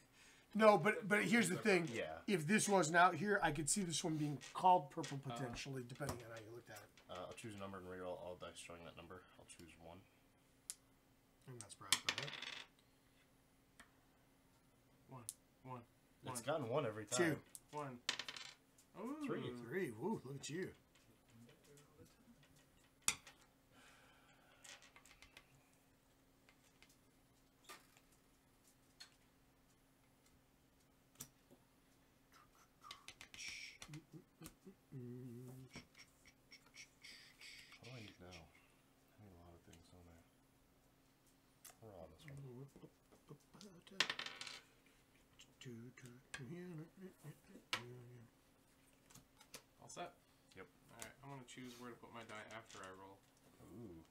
No, but here's the thing. yeah. If this wasn't out here, I could see this one being called purple potentially, depending on how you looked at it. I'll choose a number and reroll all dice showing that number. I'll choose 1. I'm not surprised by that. One. It's gotten 1 every time. 2, One. Ooh. 3. 3. Woo, look at you. What do I need now? I need a lot of things on there. We're on this one. All set? Yep. Alright, I'm gonna choose where to put my die after I roll. Ooh.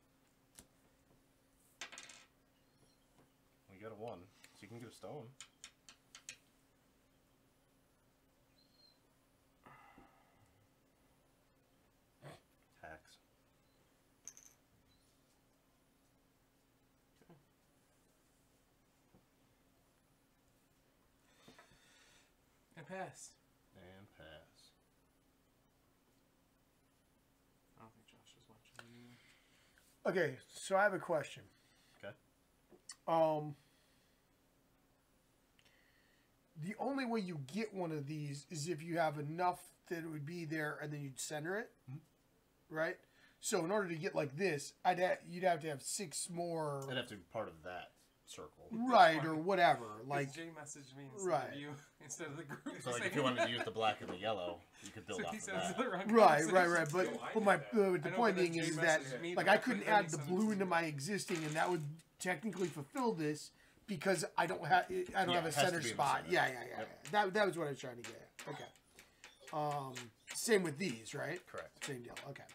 We got a 1, so you can get a stone. Tax. And pass. And pass. I don't think Josh is watching you. Okay, so I have a question. Okay. The only way you get one of these is if you have enough that it would be there, and then you'd center it, right? So in order to get like this, you'd have to have 6 more, I'd have to be part of that circle. right, or whatever. Like, Jay messaged me instead right. of you instead of the group. So like if you wanted to use the black and the yellow, you could build So off he of sends that. the wrong right. conversation. But my the I know, point but then being is Jay that messaged me like back, I couldn't but then add he the sent blue it into to my existing, and that would technically fulfill this. because I don't have a has center to be in the spot. center. Yeah. Yep. That was what I was trying to get at. Okay. Same with these, right? Correct. Same deal. Okay.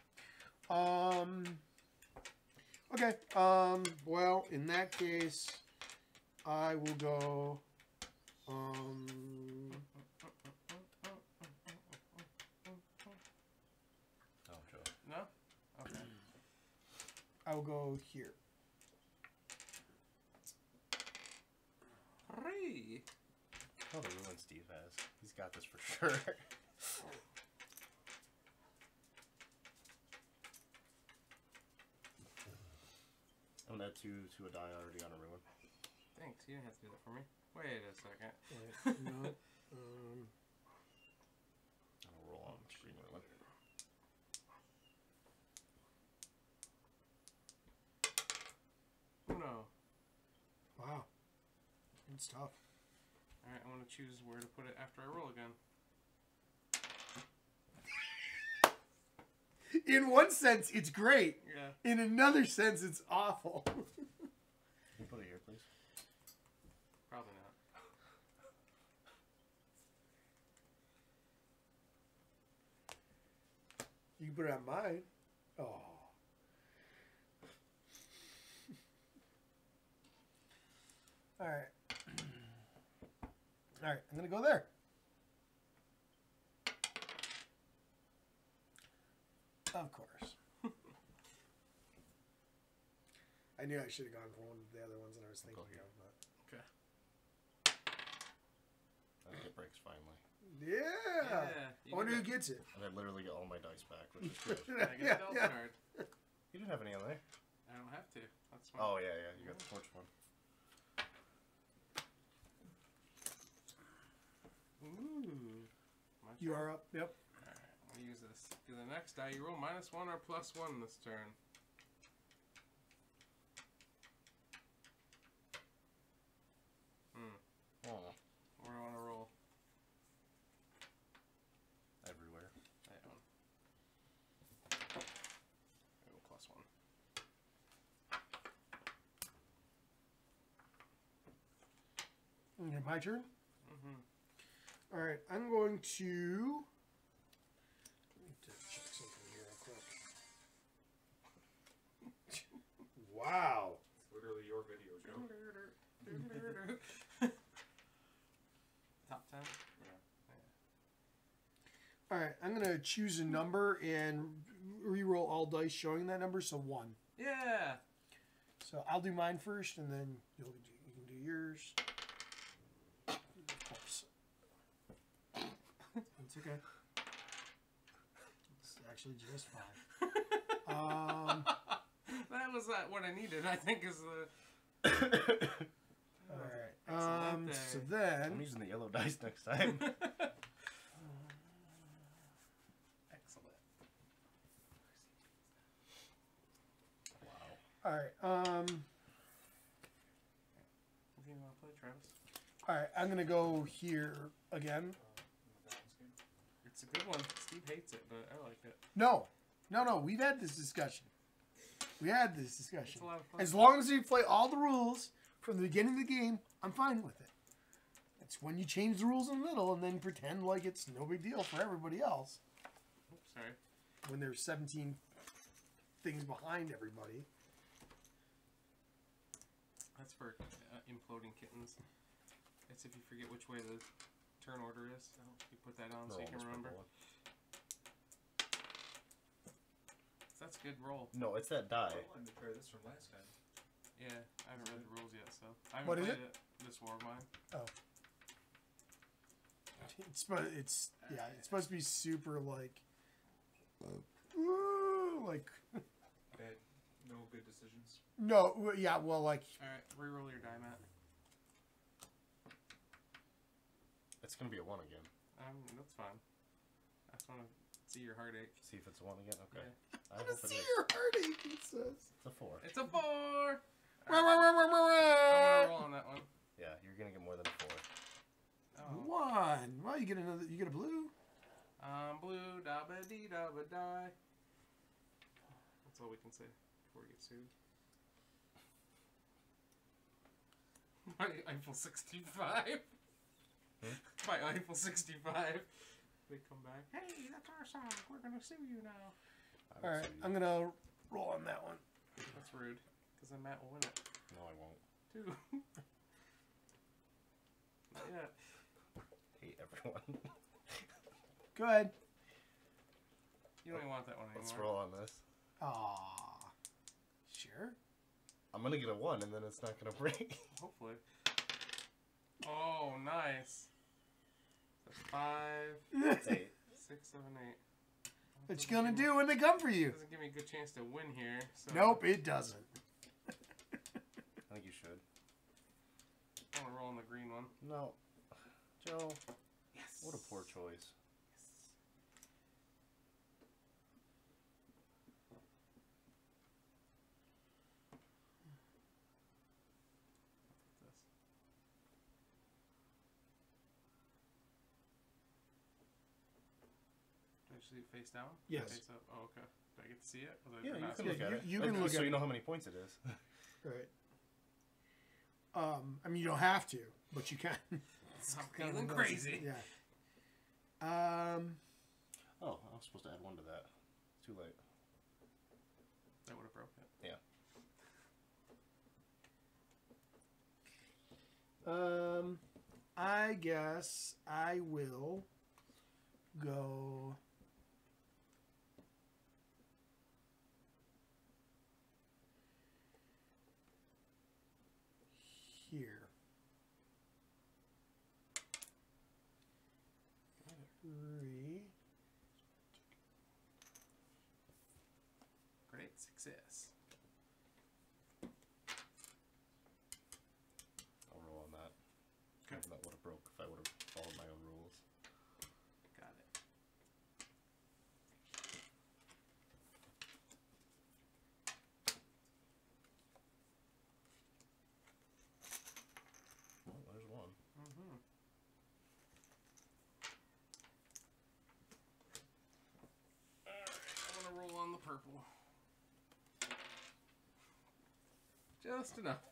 Okay. Well, in that case, I will go. Oh, Joe. No? Okay. I will go here. 3. Oh, the ruin Steve has. He's got this for sure. I'm gonna add 2 to a die already on a ruin. Thanks, you didn't have to do that for me. Wait a second. No. I'll roll on the green ruin. Uno. Wow. It's tough. Alright, I want to choose where to put it after I roll again. In one sense, it's great. Yeah. In another sense, it's awful. Can you put it here, please? Probably not. You can put it on mine. Oh. All right. All right, I'm going to go there. Of course. I knew I should have gone for one of the other ones that I was thinking of, but... Okay. I think it breaks finally. Yeah! I wonder who gets it. And I literally get all my dice back, which is good. I get a stealth card. You didn't have any on there. I don't have to. That's fine. Oh, yeah, you got the torch one. Ooh. My You turn. are up. Yep. Alright, I'm going to use this. Do the next die. You roll -1 or +1 this turn. Oh, Where do I want to roll? everywhere. That one. I go +1. Okay, my turn? Mm-hmm. All right, I'm going to... Let me just check something here real quick. Wow. It's literally your video, Joe. Top 10? All right, I'm going to choose a number and re-roll all dice showing that number, so 1. Yeah! So I'll do mine first, and then you can do yours. Of course. It's okay. It's actually just fine. That was what I needed, I think, is the... All right. So then... I'm using the yellow dice next time. Excellent. Wow. All right. Do you want to play, Travis? All right. I'm gonna go here again. It's a good one. Steve hates it, but I like it. No. We've had this discussion. It's a lot of fun. As long as you play all the rules from the beginning of the game, I'm fine with it. It's when you change the rules in the middle and then pretend like it's no big deal for everybody else. Oops, sorry. When there's 17 things behind everybody. That's for imploding kittens. It's if you forget which way the turn order is. So you put that on so you can remember. That's a good roll. No, it's that die. I wanted to try this from last time. Yeah, I haven't read the rules yet, so I haven't What is played it? This war of mine. Oh. It's supposed to be super like Bad, no good decisions. no, yeah, well, like Alright, reroll your die, Matt. It's gonna be a 1 again. That's fine. I just want to see your heartache. See if it's a 1 again? Okay. Yeah. I I hope want it to see is. your heartache. It says. It's a 4. It's a 4! Rah, rah, rah, rah, rah, I'm rah. gonna roll on that one. Yeah, you're gonna get more than a 4. Oh. 1. Well, you get another. You get a blue. Blue, da ba dee da ba die. That's all we can say before we get sued. My Eiffel 65. My Eiffel 65. They come back. Hey, that's our song. We're gonna sue you now. All right, I'm gonna roll on that one. That's rude. Because then Matt will win it. No, I won't. Too. Not yet. Hate everyone. Go ahead. You don't even want that one anymore. Let's roll on this. Aw. Sure. I'm gonna get a 1 and then it's not gonna break. Hopefully. Oh, nice. That's 5, 8. 6, 7, 8. What you gonna do when they come for you? Doesn't give me a good chance to win here. So Nope, it doesn't. I think you should. I'm gonna roll on the green one. No. Joe. Yes. What a poor choice. Do I see it face down? Yes. Face up. Oh, okay. Do I get to see it? Or Yeah, or you not can see look at it. You can look so at you know it. how many points it is. Right. I mean, you don't have to, but you can. I'm feeling crazy. Yeah. Oh, I was supposed to add 1 to that. Too late. That would have broke it. Yeah. I guess I will go. Here. 3. Great success. I'll roll on that. Okay. That would have broke if I would have followed my own rules. Got it. Well, there's 1. Mm-hmm. Alright, I'm gonna roll on the purple. Just enough.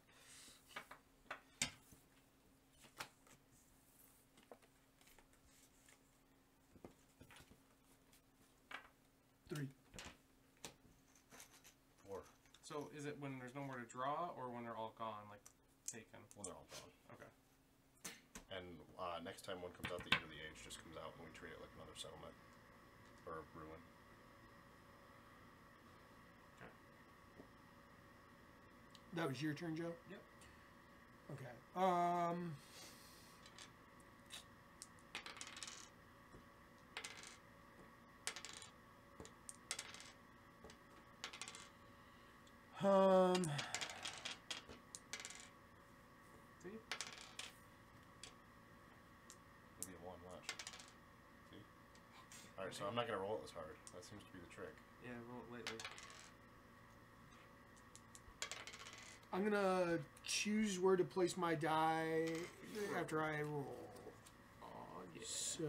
Three. 4. So is it when there's no more to draw, or when they're all gone, like taken? Well, they're all gone. Okay. And next time one comes out, the end of the age just comes out and we treat it like another settlement. Or ruin. Okay. That was your turn, Joe? Yep. Okay. See? It'll be a 1, watch. See? Alright, so I'm not gonna roll it this hard. That seems to be the trick. Yeah, roll it lately. I'm gonna choose where to place my die after I roll. Oh yeah. So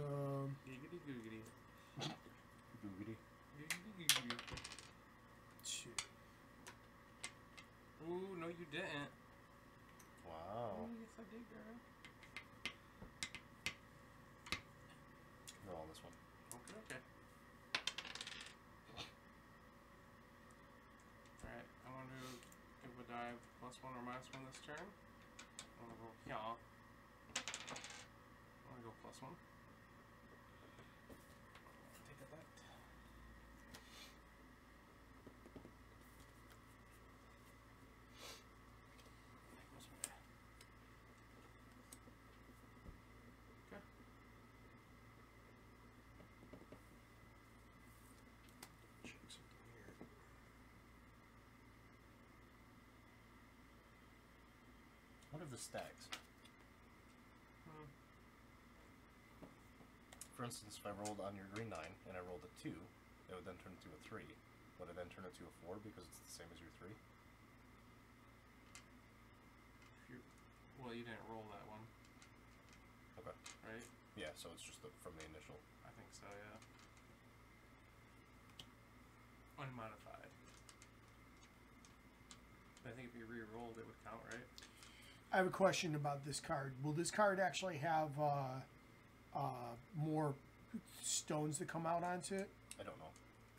Giggity googity. Boogity. Giggity googity. 2. Ooh, no you didn't. Wow. Ooh, yes I did, girl. Roll on this one. Okay, okay. Alright, I want to give a die +1 or -1 this turn. I'm gonna roll here. I'm gonna go +1. Take a bet. Okay. Check something here. What are the stacks? For instance, if I rolled on your green 9 and I rolled a 2, it would then turn into a 3. Would it then turn into a 4 because it's the same as your 3? Well, you didn't roll that one, Okay. right? Yeah, so it's just from the initial. I think so, yeah. Unmodified. I think if you re-rolled, it would count, right? I have a question about this card. Will this card actually have more stones that come out onto it? I don't know.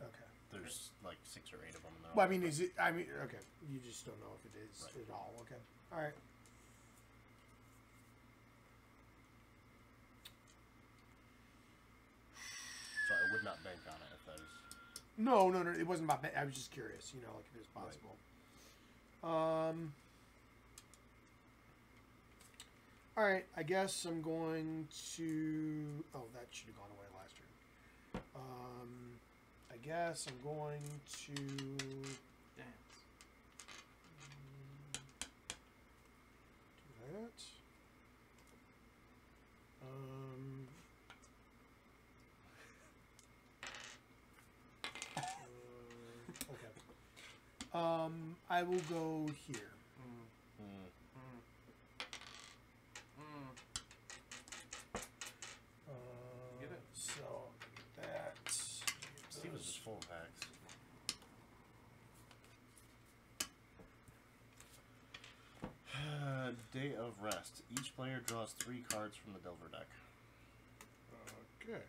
Okay. There's like 6 or 8 of them. In there. Well, I mean, is it? I mean, okay. You just don't know if it is Right. at all. Okay. All right. So I would not bank on it if that is. No. It wasn't about. I was just curious. You know, like if it was possible. All right. I guess I'm going to. Oh, that should have gone away last turn. I guess I'm going to. Dance. Do that. Okay. I will go here. Get it? So that. Steve was just full of hacks. Day of Rest. Each player draws 3 cards from the Delver deck. Okay.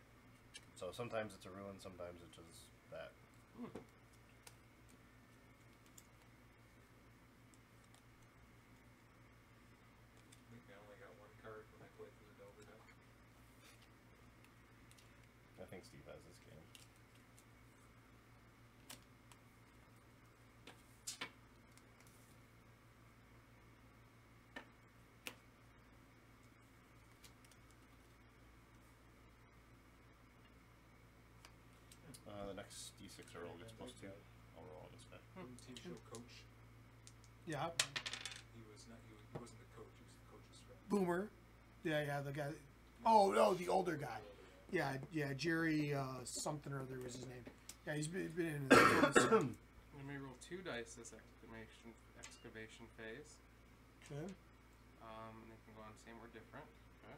So sometimes it's a ruin, sometimes it's just that. I think I only got 1 card when I played for the Delver deck. I think Steve has this game. The next D6 roll gets +2. I'll roll on this guy. Team show coach. Yeah. He wasn't the coach. He was the coach's friend. Boomer. Yeah, the guy. Oh, no, the older guy. Yeah, Jerry something or other was his name. Yeah, he's been in the You may roll 2 dice this excavation phase. Okay. And they can go on same or different. Okay.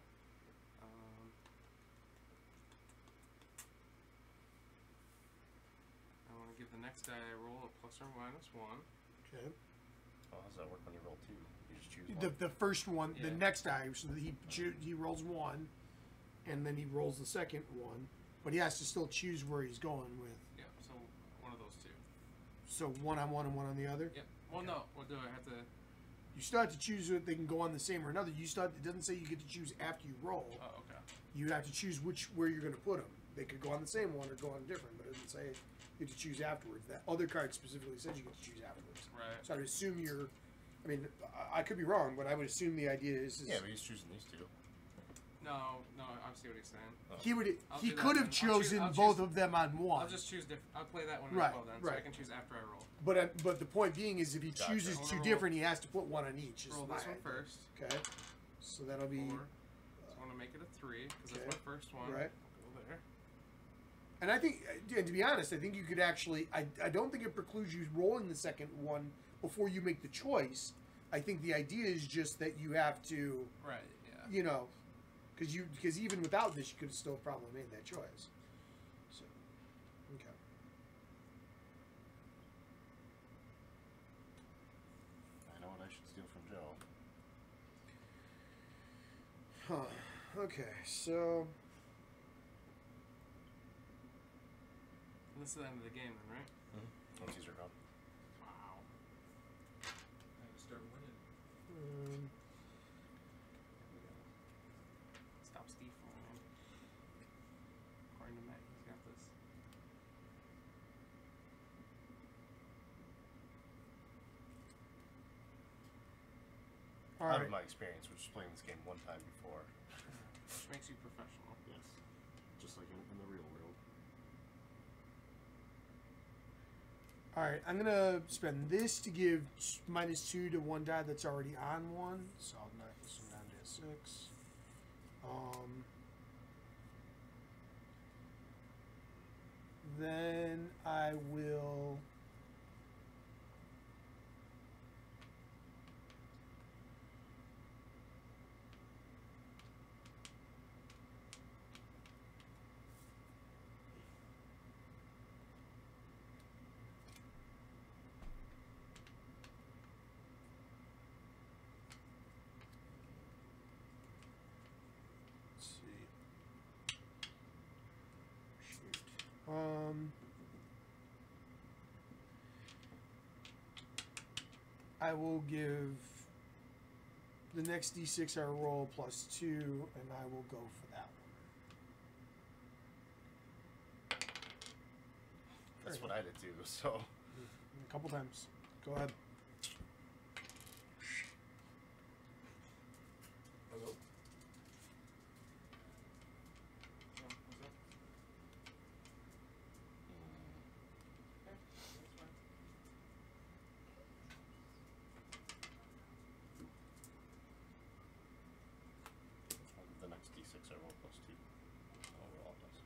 I want to give the next die I roll a +or -1. Okay. Oh, how does that work when you roll 2? You just choose one? The first one, the Yeah. next die, so that he rolls 1, and then he rolls the second one, but he has to still choose where he's going with. Yeah, so one of those 2. So 1 on 1 and 1 on the other. Yep. Well, no. What do I have to? You still have to choose if they can go on the same or another. It doesn't say you get to choose after you roll. Oh, okay. You have to choose where you're going to put them. They could go on the same one or go on different, but it doesn't say you get to choose afterwards. That other card specifically says you get to choose afterwards. Right. So I would assume I mean, I could be wrong, but I would assume the idea is Yeah, but he's choosing these 2. No, I see what he's saying. he do that could then. have chosen I'll both choose- of them on one. I'll just choose different. I'll play that one Right, as well then, so right. I can choose after I roll. But the point being is if he Gotcha. chooses I'm 2 gonna different, he has to put 1 on each. is Roll my this one idea. first. Okay. So that'll be 4. So I want to make it a 3 because Okay. that's my first one. Right. Go there. And I think, and to be honest, I think you could actually. I don't think it precludes you rolling the second one before you make the choice. I think the idea is just that you have to, Right. Yeah. because even without this, you could have still probably made that choice. So, okay. I know what I should steal from Joe. Huh. Okay. So. This is the end of the game then, right? Once these are gone. Wow. Time to start winning. Stop Steve from winning. According to Matt, he's got this. All Out right. of my experience, which is playing this game 1 time before. Which makes you professional. Yes. Just like in the real world. All right. I'm gonna spend this to give -2 to 1 die that's already on 1. So I'll knock this one down to a 6. Then I will. I will give the next D6 I roll +2, and I will go for that one. That's what I did too, so. A couple times. Go ahead. Hello? The next D6 I roll +2. I'll roll all those.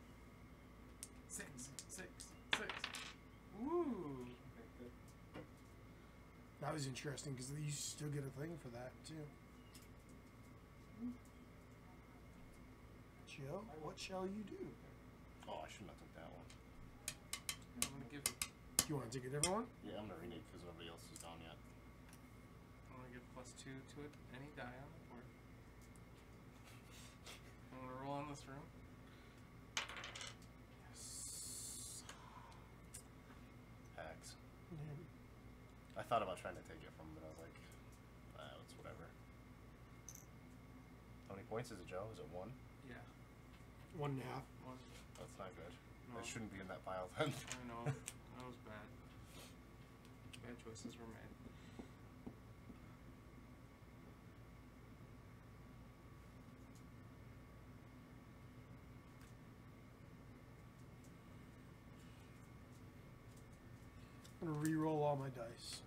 6, 6, 6. Woo! Okay, good. That was interesting because you still get a thing for that too. Joe, what shall you do? Oh, I shouldn't have took that one. I'm gonna give. You want to take a different one? Yeah, I'm gonna rename because nobody else is gone yet. I'm gonna give +2 to it. Any die on the board. I'm gonna roll on this room. Yes. Hags. I thought about trying to take it from him, but I was like, it's whatever. How many points is it, Joe? Is it 1? Yeah. 1.5. One. That's not good. No. It shouldn't be in that pile then. I know. That was bad. Bad choices were made. I'm gonna re-roll all my dice.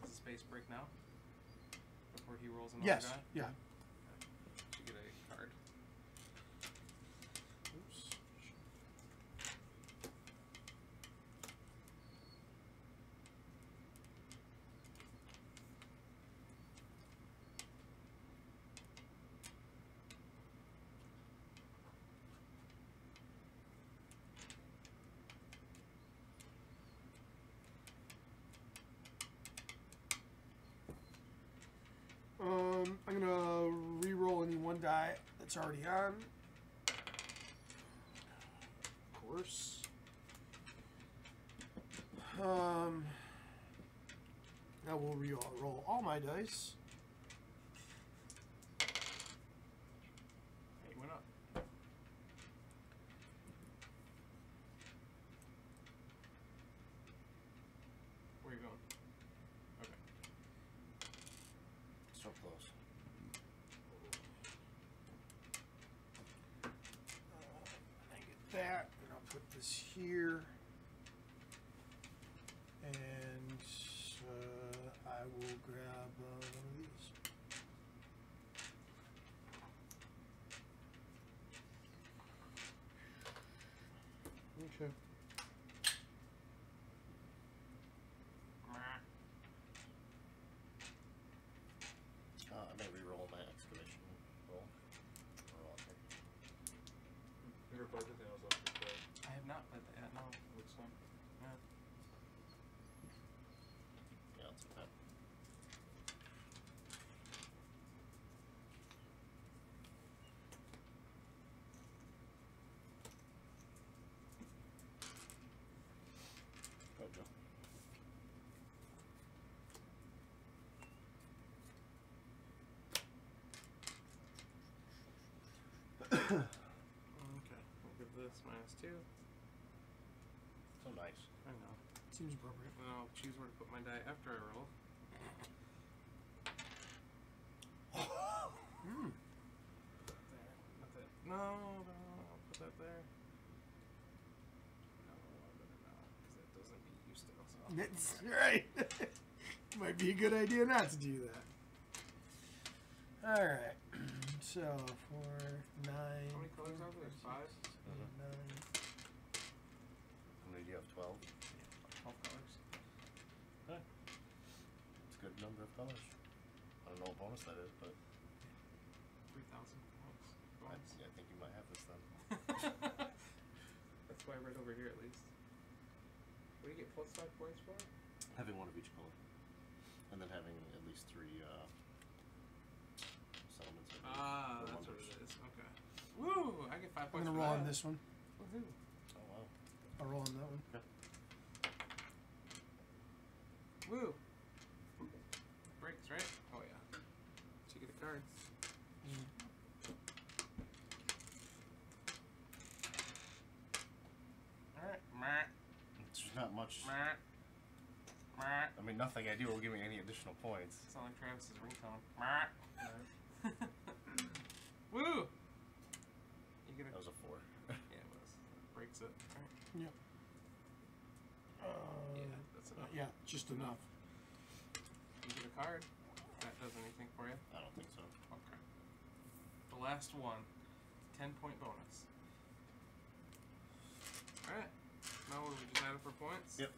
Does the space break now? Before he rolls another Yes. die? Yeah. You get a card. Oops. I'm gonna re-roll any one die that's already on. Of course. I will re-roll all my dice. Hey, went up. Where are you going? Okay. So close. I get that, and I'll put this here. And I will grab one of these. Okay. I may re-roll my excavation roll. Or I'll take. You ever played the Tales of the Play? I have not played that yet, no. Looks fun. Yeah. Yeah, I'll take that. Go, Joe. Okay. We'll give this -2. So nice. I know. Seems appropriate. And I'll choose where to put my die after I roll. Hmm. There. Put that. No, I'll put that there. No, I better not, because that doesn't get used to us. That's right. Might be a good idea not to do that. Alright. So, 4, 9. How many colors are there? 5? 9. How many do you have? 12? 12 colors. It's a good number of colors. I don't know what bonus that is, but 3,000 points. I think you might have this then. That's why I read over here at least. What do you get +5 points for? Having one of each color. and then having at least 3 settlements. Ah, or that's wonders. what it is. Okay. Woo! I get 5 I'm points. gonna for roll that. on this one. Woohoo! Oh wow. I'll roll on that one. Okay. Woo! Breaks, right? Oh yeah. So you get a card. Alright. There's not much. Meh. I mean, nothing I do will give me any additional points. It's not like Travis's ringtone. Woo! You get a. That was a 4. Yeah, it was. Breaks it. Alright. Yep. Yeah, that's enough. Yeah, just enough. You get a card. That does anything for you? I don't think so. Okay. The last one. 10-point bonus. Alright. Now what do we just add it for points? Yep.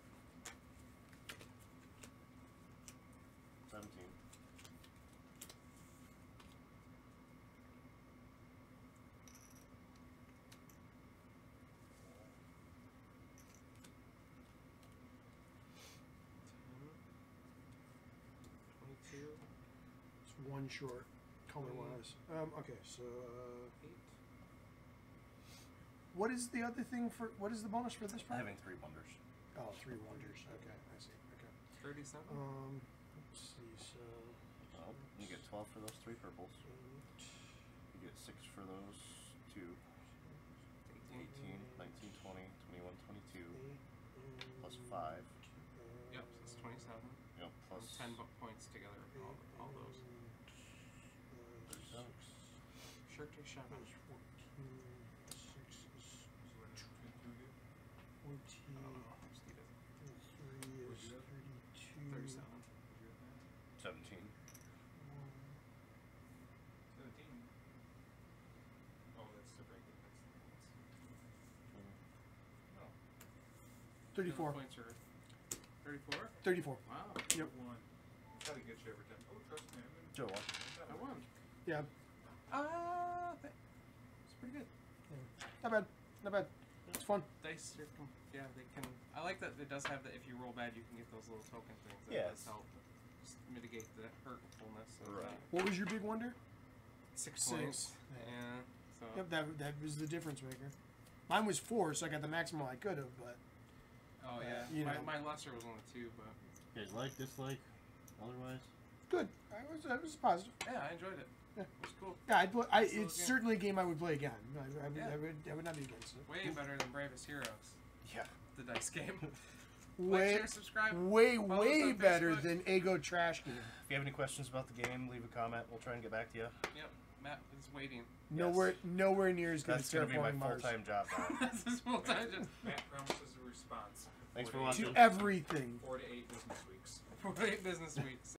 17. It's one short, color-wise. Okay, so... 8. what is the other thing for... what is the bonus for this part? Having 3 wonders. Oh, 3 wonders. Okay, I see. Okay. 37. Let's see, so... Well, you get 12 for those 3 purples. 8, You get 6 for those 2. 18, 19, 20, 21, 22. Plus 5. Yep, so it's 27. Yep, plus 10 points together. All those. 37. Sure, to 7. 14, 6 is 14, 3 is 32. 37. 17. 17. Oh, that's to break it. That's oh. 34. Points are 34? 34. Wow. Yep. One. Try to get you every time. Oh, trust me. Joe won. I won. Yeah, It's pretty good. not bad. Not bad. It's fun. Dice are yeah, they can. I like that it does have that if you roll bad, you can get those little token things. That Yes. does help just mitigate the hurtfulness of Right. that. What was your big wonder? 6 6. points. Yeah. Yeah. So. Yep, that was the difference maker. Mine was 4, so I got the maximum I could have, but... Oh yeah. you know. My lesser was only 2, but You guys like, dislike, otherwise? Good. I was positive. yeah, I enjoyed it. Yeah. It was cool. Yeah, it's game. certainly a game I would play again. I Yeah. would not be against it. Way better than Bravest Heroes, Yeah. the dice game. Way, Like, share, subscribe. way follow us on better Facebook. than Ego Trash Game. If you have any questions about the game, leave a comment. We'll try and get back to you. Yep. Matt is waiting. Nowhere near as good That's as going to be my Terraforming Mars. full-time job now. That's his full time job. Matt promises a response. Thanks for 4 to 8 watching. To everything. 4 to 8 business weeks. 48 business weeks.